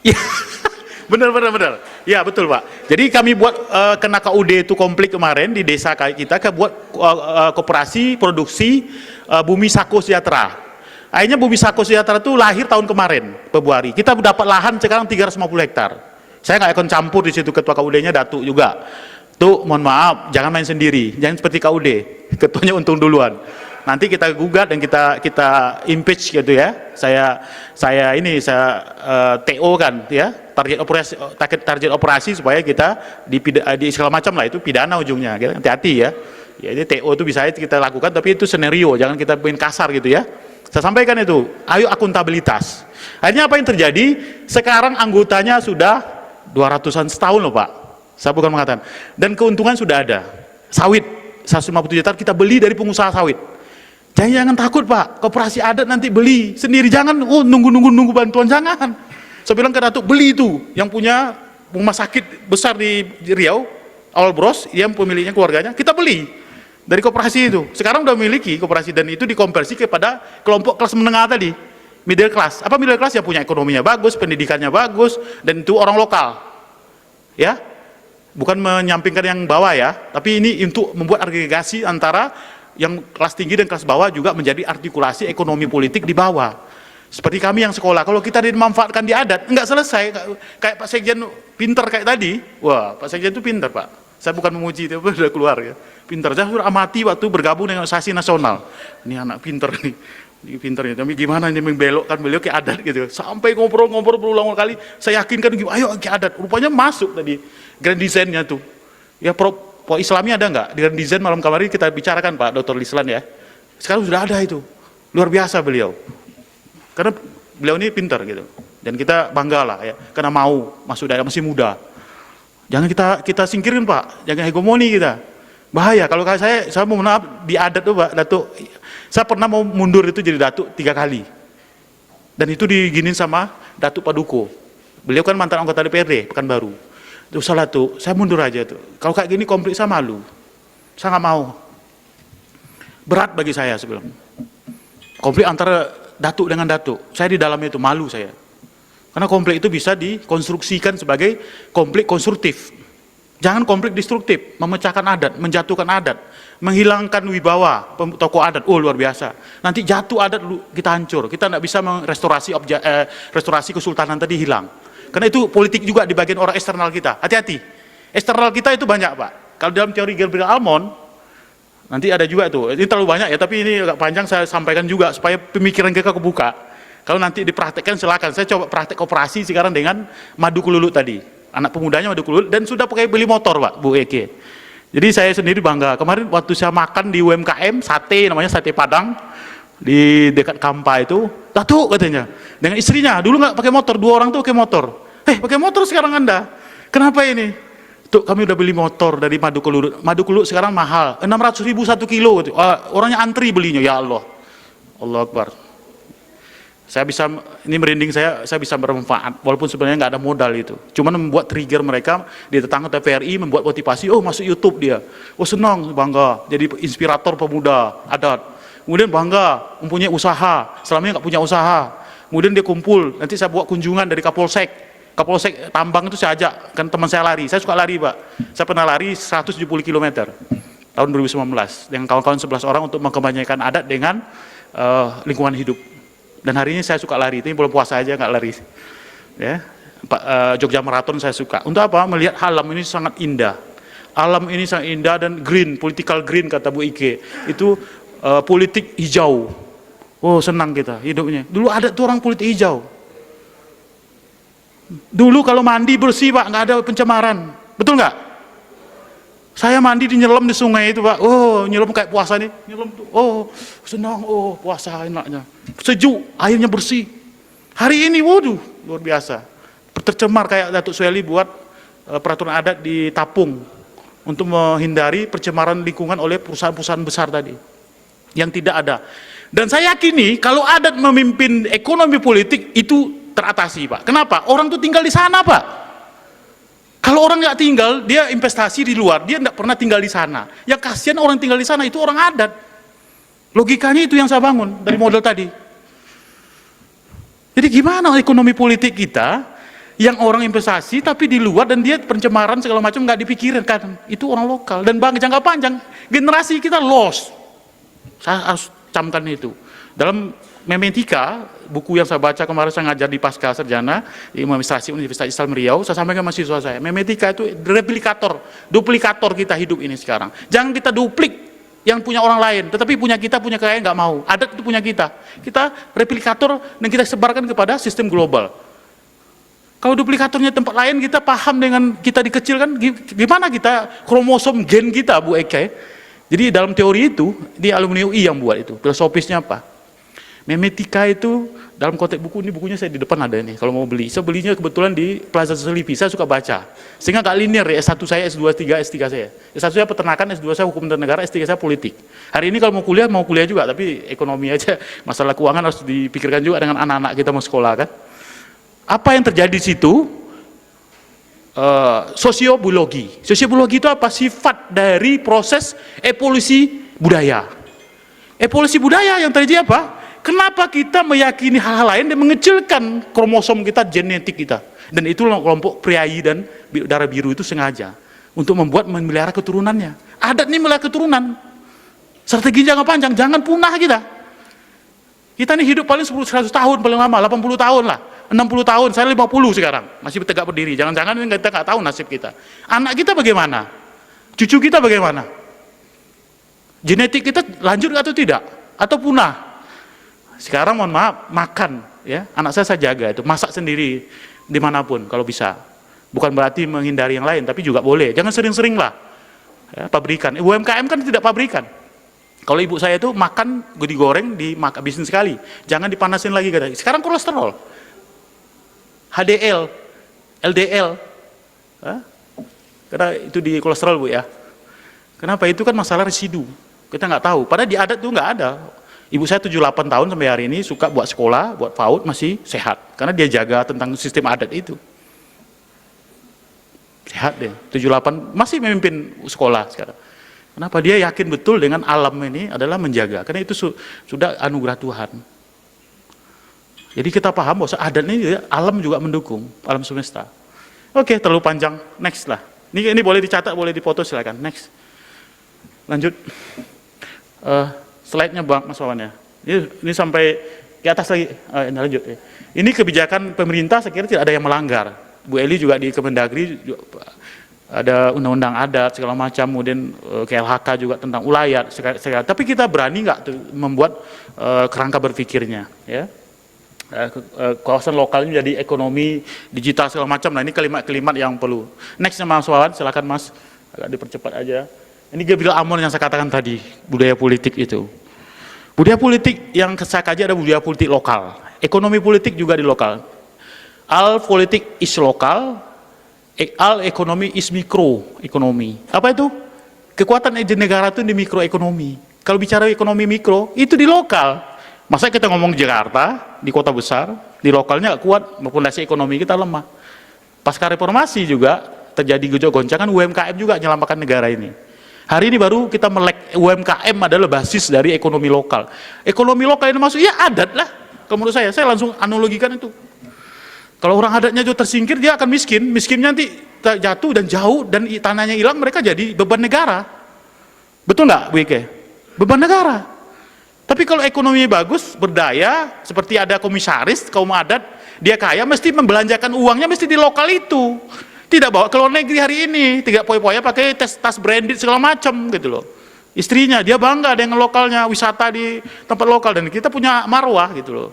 Ya. Benar. Ya betul Pak. Jadi kami buat kena KUD itu komplit kemarin di desa kita, buat koperasi produksi Bumi Sako Sejahtera. Akhirnya Bumi Sako Sejahtera itu lahir tahun kemarin Februari. Kita dapat lahan sekarang 350 hektar. Saya nggak akan campur di situ, ketua KUD-nya Datuk juga. Tuh mohon maaf, jangan main sendiri, jangan seperti KUD. Ketuanya untung duluan. Nanti kita gugat dan kita impeach gitu ya. Saya TO kan ya, target operasi supaya kita di segala macam lah, itu pidana ujungnya. Hati-hati ya. Ya ini TO itu bisa kita lakukan, tapi itu skenario, jangan kita main kasar gitu ya. Saya sampaikan itu, ayo akuntabilitas. Akhirnya apa yang terjadi? Sekarang anggotanya sudah 200-an setahun loh Pak. Saya bukan mengatakan. Dan keuntungan sudah ada. Sawit 157 hektar kita beli dari pengusaha sawit. Jangan takut Pak, koperasi adat nanti beli sendiri, jangan nunggu bantuan, jangan. Saya bilang ke Datuk, beli itu, yang punya rumah sakit besar di Riau, Awal Bros, yang pemiliknya keluarganya, kita beli dari koperasi itu. Sekarang udah memiliki koperasi dan itu dikonversi kepada kelompok kelas menengah tadi, middle class. Apa middle class? Ya punya ekonominya bagus, pendidikannya bagus, dan itu orang lokal. Ya, bukan menyampingkan yang bawah ya, tapi ini untuk membuat agregasi antara yang kelas tinggi dan kelas bawah, juga menjadi artikulasi ekonomi politik di bawah. Seperti kami yang sekolah, kalau kita dimanfaatkan di adat, enggak selesai. Kayak Pak Sekjen pinter kayak tadi, wah Pak Sekjen itu pinter Pak. Saya bukan memuji, itu udah keluar ya. Pinter, saya sudah amati waktu bergabung dengan organisasi nasional. Ini anak pinter nih, ini pinternya. Tapi gimana ini membelokkan beliau ke adat gitu. Sampai ngobrol-ngobrol berulang kali, saya yakinkan, ayo ke adat. Rupanya masuk tadi, grand design-nya tuh. Ya Islami ada nggak? Dengan desain malam kemarin kita bicarakan Pak Dr. Lislan ya. Sekarang sudah ada itu. Luar biasa beliau. Karena beliau ini pintar gitu. Dan kita bangga lah ya. Karena mau masuk daerah, masih muda. Jangan kita singkirin Pak. Jangan hegemoni kita. Bahaya. Kalau saya mau maaf di adat tuh Pak Datuk. Saya pernah mau mundur itu jadi Datuk 3 kali. Dan itu diginin sama Datuk Paduko. Beliau kan mantan anggota DPRD Pekanbaru. Itu salah tuh, saya mundur aja tuh. Kalau kayak gini konflik saya malu. Saya nggak mau. Berat bagi saya sebelum. Konflik antara Datuk dengan Datuk. Saya di dalamnya itu malu saya. Karena konflik itu bisa dikonstruksikan sebagai konflik konstruktif. Jangan konflik destruktif, memecahkan adat, menjatuhkan adat, menghilangkan wibawa tokoh adat. Oh luar biasa. Nanti jatuh adat kita hancur. Kita nggak bisa merestorasi restorasi kesultanan tadi hilang. Karena itu politik juga di bagian orang eksternal kita. Hati-hati. Eksternal kita itu banyak Pak. Kalau dalam teori Gabriel Almond, nanti ada juga tuh. Ini terlalu banyak ya, tapi ini agak panjang saya sampaikan juga supaya pemikiran kita kebuka. Kalau nanti dipraktekkan silakan. Saya coba praktek koperasi sekarang dengan Madu Kululut tadi. Anak pemudanya Madu Kululut dan sudah pakai beli motor Pak, Bu Eke. Jadi saya sendiri bangga. Kemarin waktu saya makan di UMKM, sate namanya sate Padang di dekat Kampa itu, Datuk katanya dengan istrinya, dulu nggak pakai motor, 2 orang tuh pakai motor. Pakai motor sekarang Anda, kenapa ini? Tuh kami udah beli motor dari Madu Kululut. Madu Kululut sekarang mahal, 600.000 1 kilo. Orangnya antri belinya, ya Allah, Allah Akbar. Saya bisa, ini merinding saya bisa bermanfaat, walaupun sebenarnya nggak ada modal itu. Cuman membuat trigger mereka di tetangga TVRI, membuat motivasi, oh masuk YouTube dia, oh senang, bangga, jadi inspirator pemuda adat. Kemudian bangga, mempunyai usaha, selamanya nggak punya usaha. Kemudian dia kumpul, nanti saya buat kunjungan dari Kapolsek Tambang itu saya ajak, kan teman saya lari, saya suka lari Pak. Saya pernah lari 170 km tahun 2019, dengan kawan-kawan 11 orang untuk mengkampanyekan adat dengan lingkungan hidup. Dan hari ini saya suka lari, ini bulan puasa aja nggak lari. Ya, Jogja Marathon saya suka. Untuk apa? Melihat alam ini sangat indah. Alam ini sangat indah dan green, political green kata Bu Ike. Itu politik hijau. Oh senang kita hidupnya. Dulu ada tuh orang politik hijau. Dulu kalau mandi bersih Pak, nggak ada pencemaran. Betul nggak? Saya mandi di nyelam di sungai itu Pak. Oh, nyelam kayak puasa nih. Nyelam tuh. Oh, senang. Oh, puasa enaknya. Sejuk, airnya bersih. Hari ini, waduh, luar biasa. Tercemar kayak Datuk Sueli buat peraturan adat di Tapung untuk menghindari pencemaran lingkungan oleh perusahaan-perusahaan besar tadi yang tidak ada. Dan saya yakini kalau adat memimpin ekonomi politik itu teratasi Pak. Kenapa? Orang tuh tinggal di sana Pak. Kalau orang nggak tinggal, dia investasi di luar, dia nggak pernah tinggal di sana. Yang kasihan orang tinggal di sana itu orang adat. Logikanya itu yang saya bangun dari model tadi. Jadi gimana ekonomi politik kita yang orang investasi tapi di luar dan dia pencemaran segala macam nggak dipikirin kan? Itu orang lokal dan jangka panjang generasi kita lost. Saya harus camkan itu. Dalam Memetika, buku yang saya baca kemarin saya ngajar di Pasca Sarjana di Administrasi Universitas Islam Riau, saya sampaikan ke mahasiswa saya, Memetika itu replikator, duplikator kita hidup ini sekarang. Jangan kita duplik yang punya orang lain, tetapi punya kita, punya kalian nggak mau. Adat itu punya kita. Kita replikator dan kita sebarkan kepada sistem global. Kalau duplikatornya tempat lain, kita paham dengan kita dikecilkan, gimana kita kromosom gen kita, Bu Eke. Jadi dalam teori itu, di alumni UI yang buat itu, filosofisnya apa? Memetika itu dalam konteks buku ini, bukunya saya di depan ada nih, kalau mau beli. Saya belinya kebetulan di Plaza Selipi, saya suka baca. Sehingga nggak linear ya, S1 saya, S2, S3 saya. S1 saya peternakan, S2 saya hukum dan negara, S3 saya politik. Hari ini kalau mau kuliah juga, tapi ekonomi aja, masalah keuangan harus dipikirkan juga dengan anak-anak kita mau sekolah kan. Apa yang terjadi di situ? Sosiobiologi. Sosiobiologi itu apa? Sifat dari proses evolusi budaya. Evolusi budaya yang terjadi apa? Kenapa kita meyakini hal-hal lain dan mengecilkan kromosom kita, genetik kita? Dan itulah kelompok priai dan darah biru itu sengaja untuk memelihara keturunannya. Adat ini melihara keturunan. Strategi jangka panjang, jangan punah kita. Kita ini hidup paling 10-100 tahun paling lama, 80 tahun lah, 60 tahun, saya 50 sekarang, masih tegak berdiri. Jangan-jangan kita nggak tahu nasib kita. Anak kita bagaimana? Cucu kita bagaimana? Genetik kita lanjut atau tidak? Atau punah? Sekarang mohon maaf, makan ya, anak saya jaga itu, masak sendiri dimanapun kalau bisa. Bukan berarti menghindari yang lain, tapi juga boleh. Jangan sering-sering lah ya, pabrikan. UMKM kan tidak pabrikan. Kalau ibu saya itu makan digoreng, dihabisin sekali. Jangan dipanasin lagi katanya. Sekarang kolesterol, HDL, LDL, karena itu di kolesterol Bu ya. Kenapa? Itu kan masalah residu. Kita nggak tahu. Padahal di adat itu nggak ada. Ibu saya 78 tahun sampai hari ini suka buat sekolah, buat PAUD masih sehat. Karena dia jaga tentang sistem adat itu. Sehat deh, 78 masih memimpin sekolah sekarang. Kenapa? Dia yakin betul dengan alam ini adalah menjaga. Karena itu sudah anugerah Tuhan. Jadi kita paham bahwa adat ini alam juga mendukung, alam semesta. Oke, terlalu panjang. Next lah. Ini boleh dicatat, boleh dipoto silakan. Next. Lanjut. Slide-nya Bang Mas Wawan ya. Ini sampai ke atas lagi. Ini lanjut ya. Ini kebijakan pemerintah saya kira tidak ada yang melanggar. Bu Eli juga di Kemendagri juga ada undang-undang adat segala macam, kemudian KLHK juga tentang ulayat segala. Tapi kita berani nggak membuat kerangka berpikirnya ya. Kawasan lokal ini jadi ekonomi digital segala macam. Nah ini kalimat-kalimat yang perlu. Next Mas Wawan, silakan Mas. Agak dipercepat aja. Ini Gabriel Amon yang saya katakan tadi, budaya politik itu. Budaya politik yang saya kaji ada budaya politik lokal. Ekonomi politik juga di lokal. Al politik is lokal, al ekonomi is mikroekonomi. Apa itu? Kekuatan negara itu di mikroekonomi. Kalau bicara ekonomi mikro, itu di lokal. Masa kita ngomong di Jakarta, di kota besar, di lokalnya nggak kuat, fondasi ekonomi kita lemah. Pasca reformasi juga terjadi gejolak-goncangan, UMKM juga menyelamatkan negara ini. Hari ini baru kita melek UMKM adalah basis dari ekonomi lokal. Ekonomi lokal ini masuk, ya adat lah. Kalau menurut saya langsung analogikan itu. Kalau orang adatnya itu tersingkir, dia akan miskin. Miskinnya nanti jatuh dan jauh, dan tanahnya hilang, mereka jadi beban negara. Betul nggak, Bu Ike? Beban negara. Tapi kalau ekonominya bagus, berdaya, seperti ada komisaris, kaum adat, dia kaya, mesti membelanjakan uangnya mesti di lokal itu. Tidak bawa ke luar negeri hari ini, tidak poya-poya pakai tas branded segala macam gitu loh. Istrinya dia bangga dengan lokalnya, wisata di tempat lokal, dan kita punya marwah gitu loh.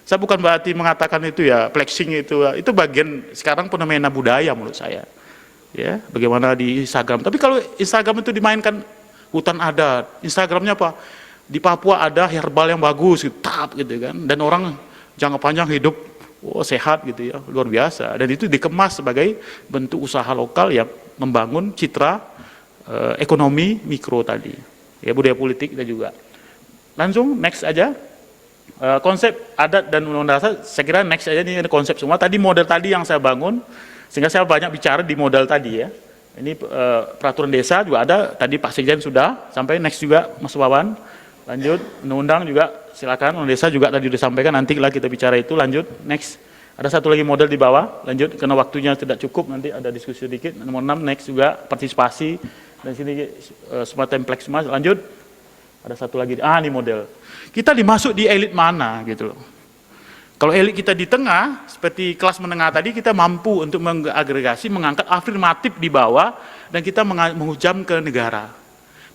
Saya bukan berarti mengatakan itu ya flexing itu bagian sekarang fenomena budaya menurut saya. Ya, bagaimana di Instagram. Tapi kalau Instagram itu dimainkan hutan adat, Instagramnya apa? Di Papua ada herbal yang bagus, gitu, gitu kan. Dan orang jangka panjang hidup sehat gitu ya, luar biasa. Dan itu dikemas sebagai bentuk usaha lokal yang membangun citra ekonomi mikro tadi. Ya, budaya politik kita juga. Langsung next aja. Konsep adat dan undang-undang dasar, saya kira next aja nih konsep semua. Tadi model tadi yang saya bangun, sehingga saya banyak bicara di modal tadi ya. Ini peraturan desa juga ada, tadi Pak Sekjen sudah, sampai next juga Mas Wawan. Lanjut, undang-undang juga silakan, undang desa juga tadi disampaikan, nanti lah kita bicara itu, lanjut, next. Ada satu lagi model di bawah, lanjut, karena waktunya tidak cukup, nanti ada diskusi sedikit. Nomor 6, next juga, partisipasi, dan sini semua template semua, lanjut. Ada satu lagi, ini model. Kita dimasuk di elit mana gitu loh. Kalau elit kita di tengah, seperti kelas menengah tadi, kita mampu untuk mengagregasi, mengangkat afirmatif di bawah, dan kita menghujam ke negara.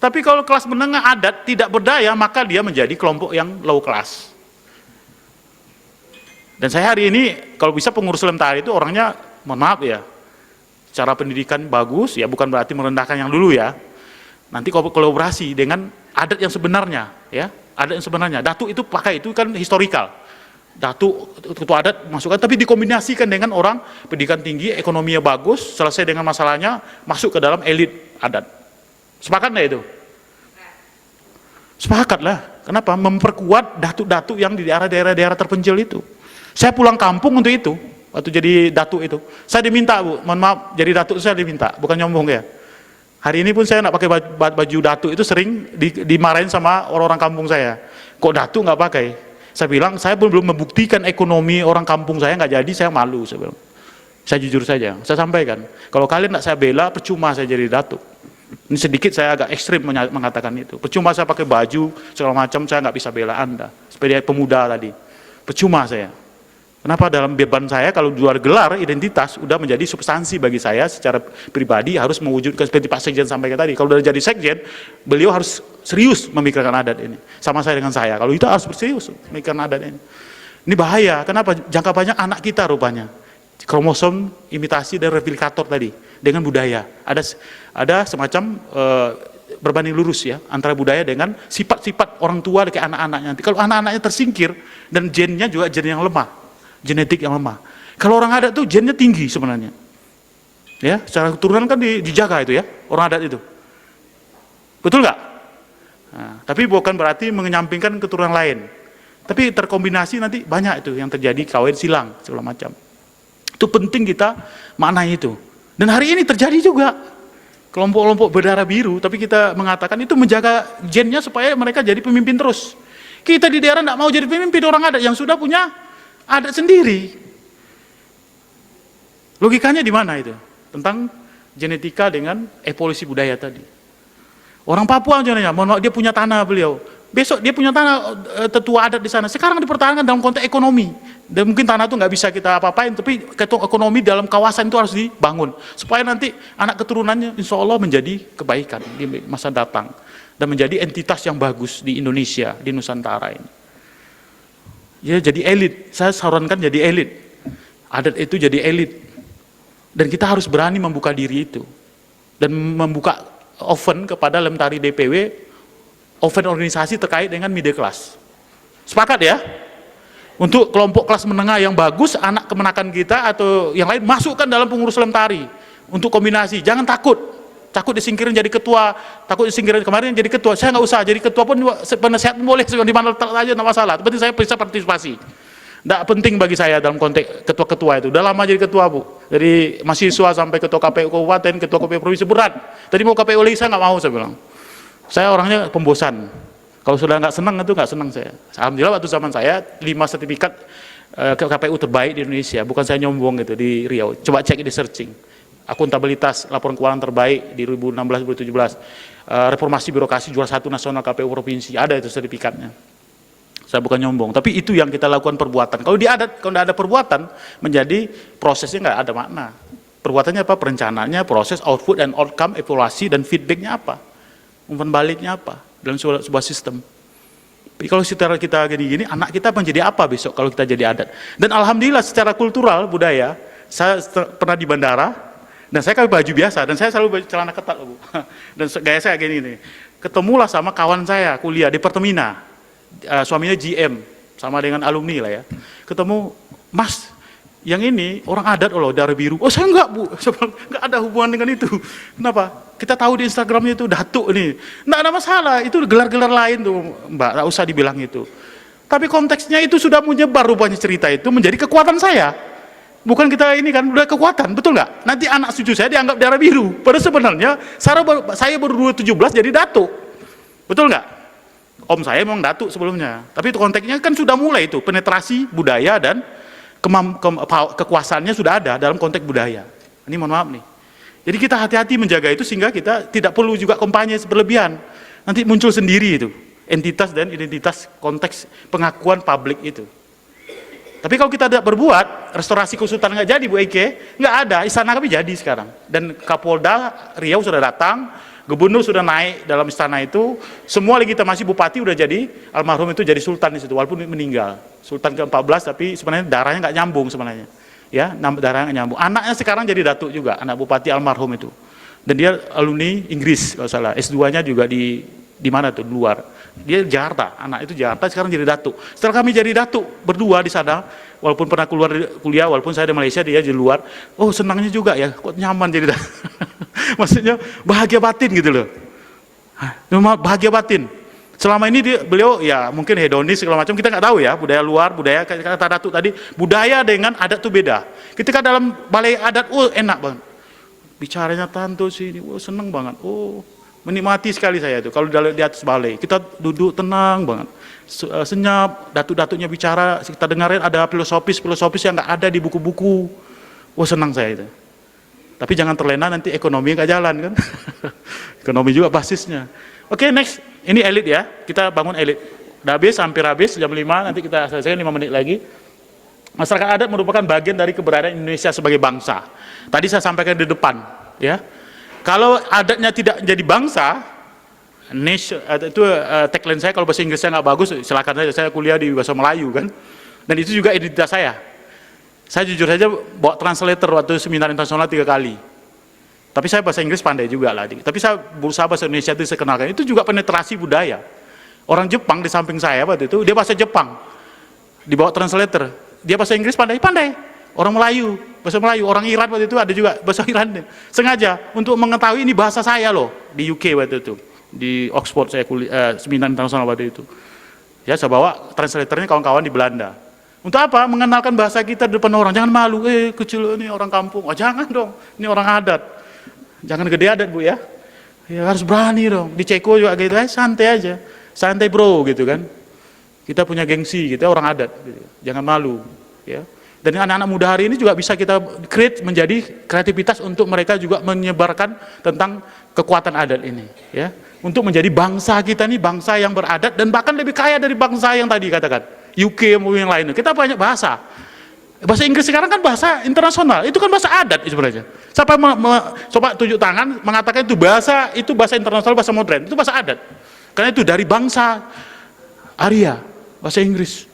Tapi kalau kelas menengah adat tidak berdaya, maka dia menjadi kelompok yang low class. Dan saya hari ini, kalau bisa pengurus Lentari itu orangnya, mohon maaf ya, cara pendidikan bagus, ya bukan berarti merendahkan yang dulu ya. Nanti kolaborasi dengan adat yang sebenarnya, ya, adat yang sebenarnya. Datuk itu pakai, itu kan historikal. Datuk, ketua adat masukkan, tapi dikombinasikan dengan orang pendidikan tinggi, ekonominya bagus, selesai dengan masalahnya, masuk ke dalam elit adat. Sepakat nggak itu? Sepakat lah. Kenapa? Memperkuat datuk-datuk yang di daerah-daerah terpencil itu. Saya pulang kampung untuk itu, waktu jadi datuk itu. Saya diminta, Bu, mohon maaf, jadi datuk saya diminta, bukan nyombong ya. Hari ini pun saya nggak pakai baju datuk, itu sering dimarahin sama orang-orang kampung saya. Kok datuk nggak pakai? Saya bilang, saya belum membuktikan ekonomi orang kampung saya nggak jadi, saya malu. Saya bilang, saya jujur saja, saya sampaikan. Kalau kalian nggak saya bela, percuma saya jadi datuk. Ini sedikit saya agak ekstrim mengatakan itu. Percuma saya pakai baju, segala macam, saya nggak bisa bela Anda. Seperti pemuda tadi. Percuma saya. Kenapa? Dalam beban saya, kalau luar gelar, identitas, udah menjadi substansi bagi saya secara pribadi, harus mewujudkan seperti Pak Sekjen sampaikan tadi. Kalau udah jadi Sekjen, beliau harus serius memikirkan adat ini. Sama saya dengan saya, kalau itu harus serius memikirkan adat ini. Ini bahaya, kenapa? Jangka panjang anak kita rupanya. Kromosom, imitasi, dan replikator tadi, dengan budaya. Ada semacam berbanding lurus ya, antara budaya dengan sifat-sifat orang tua ke anak-anaknya. Nanti kalau anak-anaknya tersingkir, dan gennya juga gen yang lemah, genetik yang lemah. Kalau orang adat tuh gennya tinggi sebenarnya. Ya, secara keturunan kan dijaga itu ya, orang adat itu. Betul nggak? Nah, tapi bukan berarti menyampingkan keturunan lain. Tapi terkombinasi nanti banyak itu yang terjadi, kawin silang segala macam. Itu penting kita maknai itu. Dan hari ini terjadi juga. Kelompok-kelompok berdarah biru, tapi kita mengatakan itu menjaga gennya supaya mereka jadi pemimpin terus. Kita di daerah nggak mau jadi pemimpin orang adat yang sudah punya adat sendiri. Logikanya di mana itu? Tentang genetika dengan evolusi budaya tadi. Orang Papua contohnya, dia punya tanah beliau. Besok dia punya tanah tetua adat di sana. Sekarang dipertahankan dalam konteks ekonomi. Dan mungkin tanah itu nggak bisa kita apa-apain, tapi ekonomi dalam kawasan itu harus dibangun. Supaya nanti anak keturunannya insya Allah menjadi kebaikan di masa datang. Dan menjadi entitas yang bagus di Indonesia, di Nusantara ini. Ya jadi elit, saya sarankan jadi elit. Adat itu jadi elit. Dan kita harus berani membuka diri itu. Dan membuka oven kepada Lentari DPW, oven organisasi terkait dengan middle class. Sepakat ya? Untuk kelompok kelas menengah yang bagus, anak kemenakan kita atau yang lain, masukkan dalam pengurus Lentari. Untuk kombinasi, jangan takut. Takut disingkirin jadi ketua, takut disingkirin kemarin jadi ketua. Saya nggak usah jadi ketua pun, penasehat pun boleh, di mana letak aja, nggak masalah. Tapi saya bisa partisipasi. Nggak penting bagi saya dalam konteks ketua-ketua itu. Udah lama jadi ketua, Bu. Dari mahasiswa sampai ketua KPU Kabupaten, ketua KPU Provinsi, berat. Tadi mau KPU lagi, saya nggak mau, saya bilang. Saya orangnya pembosan. Kalau sudah nggak senang itu nggak senang saya. Alhamdulillah waktu zaman saya 5 sertifikat KPU terbaik di Indonesia. Bukan saya nyombong gitu di Riau. Coba cek di searching. Akuntabilitas laporan keuangan terbaik di 2016-2017. Reformasi birokrasi juara 1 nasional KPU Provinsi. Ada itu sertifikatnya. Saya bukan nyombong. Tapi itu yang kita lakukan perbuatan. Kalau di adat, kalau tidak ada perbuatan, menjadi prosesnya nggak ada makna. Perbuatannya apa? Perencanaannya, proses, output, dan outcome, evaluasi, dan feedbacknya apa? Umpan baliknya apa dalam sebuah sistem. Kalau secara kita gini-gini, anak kita menjadi apa besok kalau kita jadi adat? Dan alhamdulillah secara kultural, budaya, saya pernah di bandara, dan saya pakai baju biasa, dan saya selalu celana ketat loh, Bu. Dan gaya saya gini-gini. Ketemulah sama kawan saya kuliah di Pertamina, suaminya GM, sama dengan alumni lah ya. Ketemu, Mas, yang ini orang adat loh, darah biru. Oh saya enggak, Bu, enggak ada hubungan dengan itu. Kenapa? Kita tahu di Instagramnya itu datuk nih. Enggak ada masalah, itu gelar-gelar lain tuh, Mbak, enggak usah dibilang itu. Tapi konteksnya itu sudah menyebar rupanya cerita itu menjadi kekuatan saya. Bukan kita ini kan, udah kekuatan, betul nggak? Nanti anak cucu saya dianggap darah biru. Padahal sebenarnya saya baru 17 jadi datuk. Betul nggak? Om saya memang datuk sebelumnya. Tapi itu konteksnya kan sudah mulai itu, penetrasi budaya dan kekuasaannya sudah ada dalam konteks budaya. Ini mohon maaf nih. Jadi kita hati-hati menjaga itu sehingga kita tidak perlu juga kampanye berlebihan. Nanti muncul sendiri itu, entitas dan identitas konteks pengakuan publik itu. Tapi kalau kita tidak berbuat, restorasi Kesultanan nggak jadi, Bu Eke, nggak ada, istana kami jadi sekarang. Dan Kapolda Riau sudah datang, gubernur sudah naik dalam istana itu, semua legitimasi bupati udah jadi, almarhum itu jadi sultan di situ, walaupun meninggal. Sultan ke-14, tapi sebenarnya darahnya nggak nyambung sebenarnya. Ya, darahnya nggak nyambung. Anaknya sekarang jadi datuk juga, anak bupati almarhum itu. Dan dia alumni Inggris kalau salah, S2-nya juga di mana tuh, di luar. Dia Jakarta, anak itu Jakarta, sekarang jadi datuk. Setelah kami jadi datuk berdua di sana, walaupun pernah keluar kuliah, walaupun saya di Malaysia, dia di luar. Oh senangnya juga ya, kok nyaman jadi datuk. Maksudnya bahagia batin gitu loh. Bahagia batin. Selama ini beliau ya mungkin hedonis segala macam, kita nggak tahu ya, budaya luar, budaya kata datuk tadi, budaya dengan adat tuh beda. Ketika dalam balai adat, oh enak banget. Bicaranya tante sini, oh seneng banget. Oh menikmati sekali saya itu kalau di atas balai. Kita duduk tenang banget, senyap, datuk-datuknya bicara, kita dengarin ada filosofis yang nggak ada di buku-buku. Wah senang saya itu. Tapi jangan terlena nanti ekonomi nggak jalan kan. Ekonomi juga basisnya. Oke, next. Ini elit ya, kita bangun elit. Udah hampir habis, jam 5, nanti kita selesai 5 menit lagi. Masyarakat adat merupakan bagian dari keberadaan Indonesia sebagai bangsa. Tadi saya sampaikan di depan, ya. Kalau adatnya tidak jadi bangsa, nation, itu tagline saya, kalau bahasa Inggrisnya nggak bagus, silakan saja, saya kuliah di bahasa Melayu kan. Dan itu juga identitas saya. Saya jujur saja bawa translator waktu seminar internasional 3 kali. Tapi saya bahasa Inggris pandai juga lah. Tapi saya berusaha bahasa Indonesia itu saya kenalkan. Itu juga penetrasi budaya. Orang Jepang di samping saya waktu itu, dia bahasa Jepang. Dibawa translator. Dia bahasa Inggris pandai. Orang Melayu, bahasa Melayu. Orang Iran waktu itu ada juga bahasa Iran. Sengaja untuk mengetahui ini bahasa saya loh. Di UK waktu itu. Di Oxford saya kuliah, seminar internasional waktu itu. Ya, saya bawa translatornya kawan-kawan di Belanda. Untuk apa? Mengenalkan bahasa kita di depan orang. Jangan malu, kecil ini orang kampung. Oh jangan dong, ini orang adat. Jangan gede adat Bu ya. Ya harus berani dong. Di Ceko juga gitu, santai aja. Santai bro gitu kan. Kita punya gengsi, kita orang adat gitu. Jangan malu ya. Dan anak-anak muda hari ini juga bisa kita create menjadi kreativitas untuk mereka juga menyebarkan tentang kekuatan adat ini ya. Untuk menjadi bangsa kita nih, bangsa yang beradat dan bahkan lebih kaya dari bangsa yang tadi katakan. UK maupun yang lain. Kita banyak bahasa. Bahasa Inggris sekarang kan bahasa internasional, itu kan bahasa adat sebenarnya. Siapa coba tunjuk tangan mengatakan itu bahasa internasional, bahasa modern, itu bahasa adat. Karena itu dari bangsa Arya, bahasa Inggris.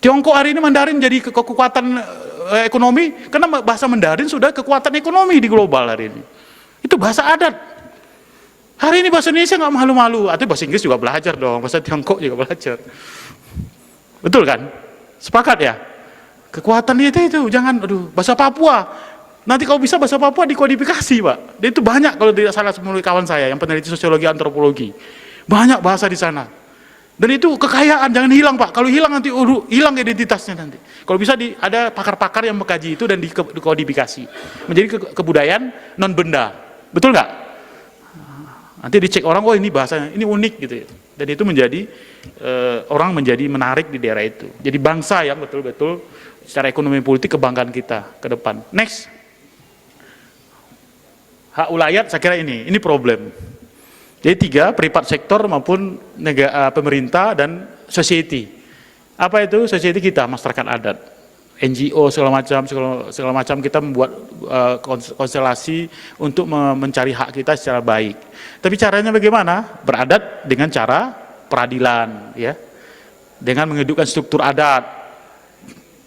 Tiongkok hari ini Mandarin jadi kekuatan ekonomi, karena bahasa Mandarin sudah kekuatan ekonomi di global hari ini. Itu bahasa adat. Hari ini bahasa Indonesia nggak malu-malu, atau bahasa Inggris juga belajar dong, bahasa Tiongkok juga belajar. Betul kan? Sepakat ya? Kekuatan itu jangan, bahasa Papua. Nanti kalau bisa bahasa Papua dikodifikasi, Pak. Dan itu banyak kalau tidak salah menurut kawan saya yang peneliti sosiologi antropologi. Banyak bahasa di sana. Dan itu kekayaan, jangan hilang, Pak. Kalau hilang nanti hilang identitasnya nanti. Kalau bisa ada pakar-pakar yang mengkaji itu dan dikodifikasi. Menjadi kebudayaan non benda. Betul nggak? Nanti dicek orang, oh ini bahasanya, ini unik gitu ya. Dan itu menjadi orang menjadi menarik di daerah itu. Jadi bangsa yang betul-betul secara ekonomi politik kebanggaan kita ke depan. Next. Hak ulayat saya kira ini problem. Jadi 3, private sektor maupun pemerintah dan society. Apa itu society kita? Masyarakat adat, NGO segala macam kita membuat konstelasi untuk mencari hak kita secara baik. Tapi caranya bagaimana? Beradat dengan cara peradilan, ya, dengan menghidupkan struktur adat,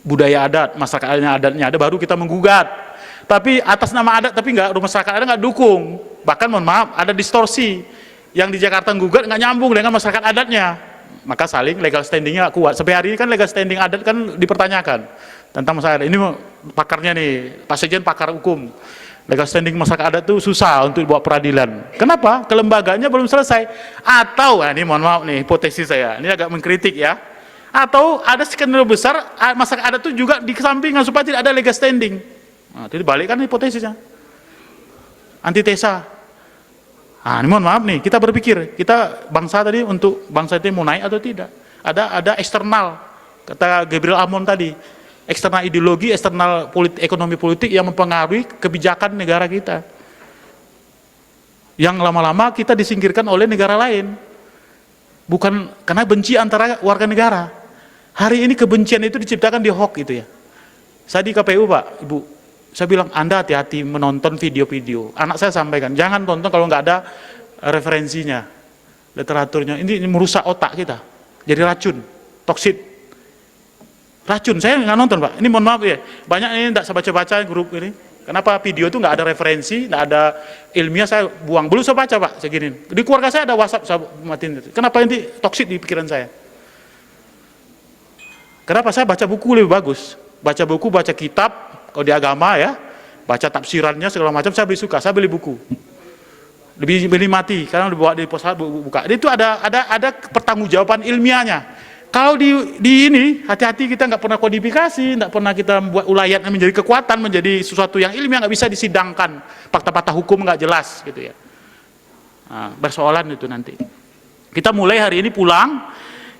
budaya adat, masyarakat adatnya ada, baru kita menggugat. Tapi atas nama adat, tapi nggak, masyarakat adat nggak dukung. Bahkan mohon maaf, ada distorsi. Yang di Jakarta menggugat nggak nyambung dengan masyarakat adatnya. Maka saling legal standingnya kuat. Sampai hari ini kan legal standing adat kan dipertanyakan tentang masyarakat. Ini pakarnya nih, Pak Sekjen pakar hukum. Legal standing masyarakat adat itu susah untuk dibawa peradilan. Kenapa? Kelembagaannya belum selesai. Atau, ini mohon maaf nih, hipotesis saya, ini agak mengkritik ya. Atau ada skenario besar, masyarakat adat itu juga dikesampingkan supaya tidak ada legal standing. Nah, itu dibalikkan hipotesisnya. Antitesa. Nah, ini mohon maaf nih, kita berpikir, kita bangsa tadi, untuk bangsa itu mau naik atau tidak. Ada eksternal, kata Gabriel Amon tadi, eksternal ideologi, eksternal ekonomi politik yang mempengaruhi kebijakan negara kita. Yang lama-lama kita disingkirkan oleh negara lain. Bukan karena benci antara warga negara. Hari ini kebencian itu diciptakan di hoax itu ya. Saya di KPU Pak, Ibu, saya bilang Anda hati-hati menonton video-video. Anak saya sampaikan, jangan tonton kalau nggak ada referensinya, literaturnya. Ini merusak otak kita, jadi racun, toksit. Racun, saya nggak nonton Pak. Ini mohon maaf ya, banyak ini nggak saya baca-baca grup ini. Kenapa video itu nggak ada referensi, nggak ada ilmiah, saya buang. Belum saya baca Pak, segini. Di keluarga saya ada WhatsApp, saya matiin itu. Kenapa ini toksit di pikiran saya? Kenapa saya baca buku lebih bagus? Baca buku, baca kitab, kalau di agama ya, baca tafsirannya segala macam, saya lebih suka, saya beli buku. Lebih mati, karena dibawa di pos buka. Itu ada pertanggungjawaban ilmiahnya. Kalau di ini, hati-hati, kita nggak pernah kodifikasi, nggak pernah kita membuat ulayat menjadi kekuatan, menjadi sesuatu yang ilmiah, nggak bisa disidangkan. Fakta-fakta hukum nggak jelas, gitu ya. Nah, persoalan itu nanti. Kita mulai hari ini pulang,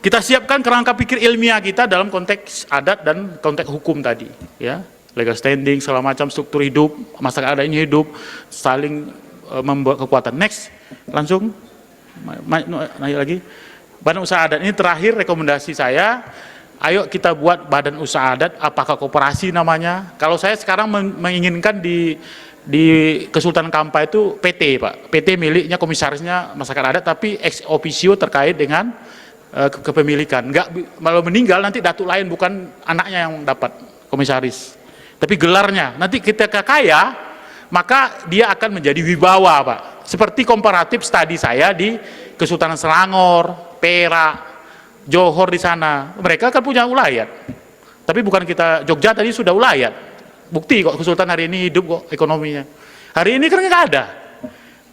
kita siapkan kerangka pikir ilmiah kita dalam konteks adat dan konteks hukum tadi, ya. Legal standing, segala macam struktur hidup, masyarakat adatnya hidup, saling membuat kekuatan. Next, langsung naik lagi. Badan usaha adat ini terakhir rekomendasi saya, ayo kita buat badan usaha adat, apakah koperasi namanya. Kalau saya sekarang menginginkan di Kesultanan Kampar itu PT Pak, PT miliknya komisarisnya masyarakat adat, tapi ex officio terkait dengan kepemilikan. Enggak, kalau meninggal nanti datuk lain, bukan anaknya yang dapat komisaris. Tapi gelarnya, nanti kita kaya, maka dia akan menjadi wibawa Pak. Seperti komparatif studi saya di Kesultanan Selangor, Perak, Johor di sana. Mereka kan punya ulayat. Tapi bukan kita, Jogja tadi sudah ulayat. Bukti kok Kesultanan hari ini hidup kok ekonominya. Hari ini kan nggak ada.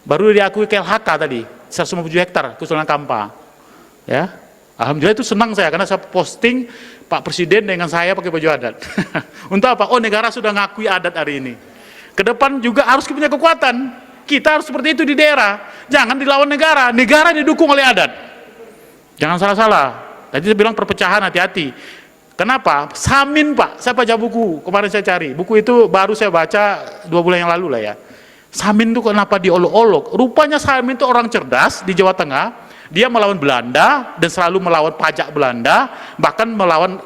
Baru diakui KLHK tadi, 150 hektar Kesultanan Kampar. Ya, alhamdulillah itu senang saya karena saya posting Pak Presiden dengan saya pakai baju adat. Untuk apa? Oh, negara sudah ngakui adat hari ini. Ke depan juga harus punya kekuatan. Kita harus seperti itu di daerah. Jangan dilawan negara. Negara didukung oleh adat. Jangan salah-salah. Tadi saya bilang perpecahan, hati-hati. Kenapa? Samin Pak. Saya baca buku. Kemarin saya cari. Buku itu baru saya baca 2 bulan yang lalu lah ya. Samin itu kenapa diolok-olok? Rupanya Samin itu orang cerdas di Jawa Tengah. Dia melawan Belanda dan selalu melawan pajak Belanda, bahkan melawan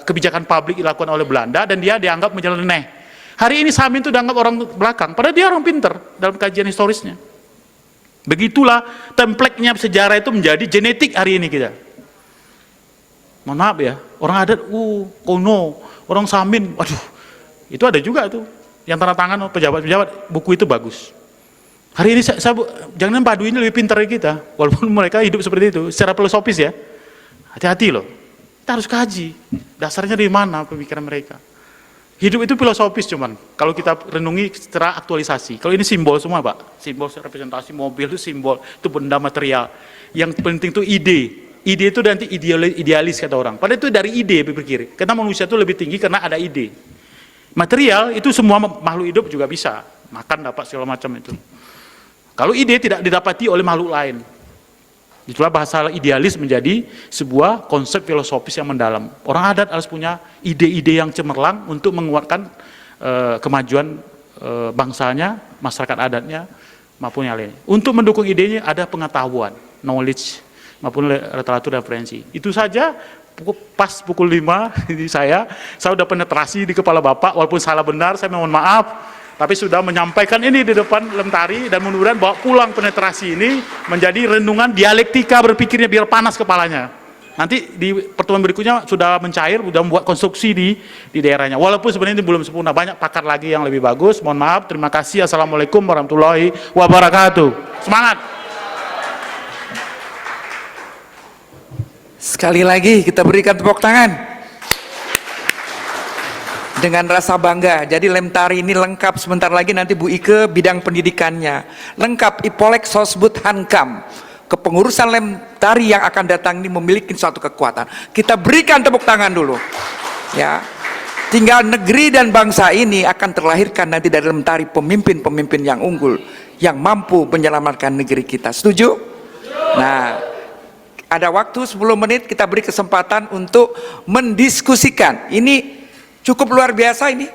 kebijakan publik dilakukan oleh Belanda, dan dia dianggap menyeleneh. Hari ini Samin itu dianggap orang belakang, padahal dia orang pinter dalam kajian historisnya. Begitulah template-nya sejarah itu menjadi genetik hari ini kita. Mohon maaf ya, orang adat, kono, orang Samin, waduh, itu ada juga tuh, yang tanda tangan pejabat-pejabat, buku itu bagus. Hari ini jangan Baduy ini lebih pintar dari kita, walaupun mereka hidup seperti itu, secara filosofis ya. Hati-hati loh, kita harus kaji, dasarnya dari mana pemikiran mereka. Hidup itu filosofis cuman, kalau kita renungi secara aktualisasi. Kalau ini simbol semua Pak, simbol representasi mobil itu simbol, itu benda material. Yang penting itu ide. Ide itu nanti idealis kata orang, padahal itu dari ide berpikir. Karena manusia itu lebih tinggi karena ada ide. Material itu semua makhluk hidup juga bisa, makan dapat segala macam itu. Kalau ide tidak didapati oleh makhluk lain. Itulah bahasa idealis menjadi sebuah konsep filosofis yang mendalam. Orang adat harus punya ide-ide yang cemerlang untuk menguatkan kemajuan bangsanya, masyarakat adatnya, maupun yang lain. Untuk mendukung idenya ada pengetahuan, knowledge, maupun literatur referensi. Itu saja, pas pukul 5 ini saya sudah penetrasi di kepala Bapak, walaupun salah benar, saya mohon maaf. tapi sudah menyampaikan ini di depan Lemtari, dan mudah-mudahan bawa pulang penetrasi ini menjadi renungan dialektika berpikirnya biar panas kepalanya. Nanti di pertemuan berikutnya sudah mencair, sudah membuat konstruksi di daerahnya. Walaupun sebenarnya ini belum sempurna, banyak pakar lagi yang lebih bagus. Mohon maaf, terima kasih. Assalamualaikum warahmatullahi wabarakatuh. Semangat!
Sekali lagi kita berikan tepuk tangan. Dengan rasa bangga, jadi Lemtari ini lengkap. Sebentar lagi nanti Bu Ike bidang pendidikannya. Lengkap, Ipolek Sosbud Hankam. Kepengurusan Lemtari yang akan datang ini memiliki suatu kekuatan. Kita berikan tepuk tangan dulu. Ya. Tinggal negeri dan bangsa ini akan terlahirkan nanti dari Lemtari pemimpin-pemimpin yang unggul, yang mampu menyelamatkan negeri kita. Setuju? Nah, ada waktu 10 menit kita beri kesempatan untuk mendiskusikan. Ini cukup luar biasa ini.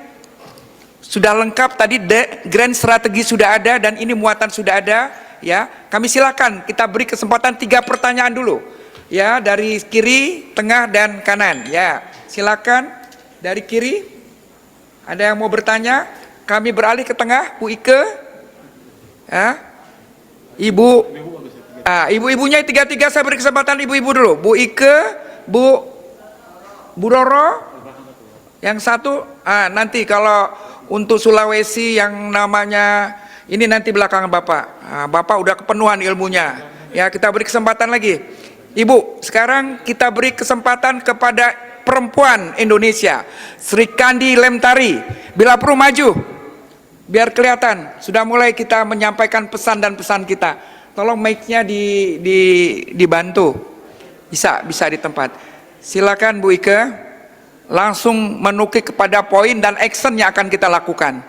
Sudah lengkap tadi, grand strategi sudah ada dan ini muatan sudah ada. Ya, kami silakan kita beri kesempatan 3 pertanyaan dulu. Ya, dari kiri, tengah dan kanan. Ya, silakan dari kiri. Ada yang mau bertanya? Kami beralih ke tengah, Bu Ike. Ya. Ibu. Ibu-ibunya 3 saya beri kesempatan ibu-ibu dulu. Bu Ike, Bu Roro. Yang satu, nanti kalau untuk Sulawesi yang namanya ini nanti belakangan Bapak. Bapak udah kepenuhan ilmunya. Ya, kita beri kesempatan lagi. Ibu, sekarang kita beri kesempatan kepada perempuan Indonesia, Sri Kandi Lemtari. Bila perlu maju, biar kelihatan. Sudah mulai kita menyampaikan pesan dan pesan kita. Tolong mic-nya dibantu. Bisa di tempat. Silakan Bu Ike. Langsung menukik kepada poin dan action yang akan kita lakukan.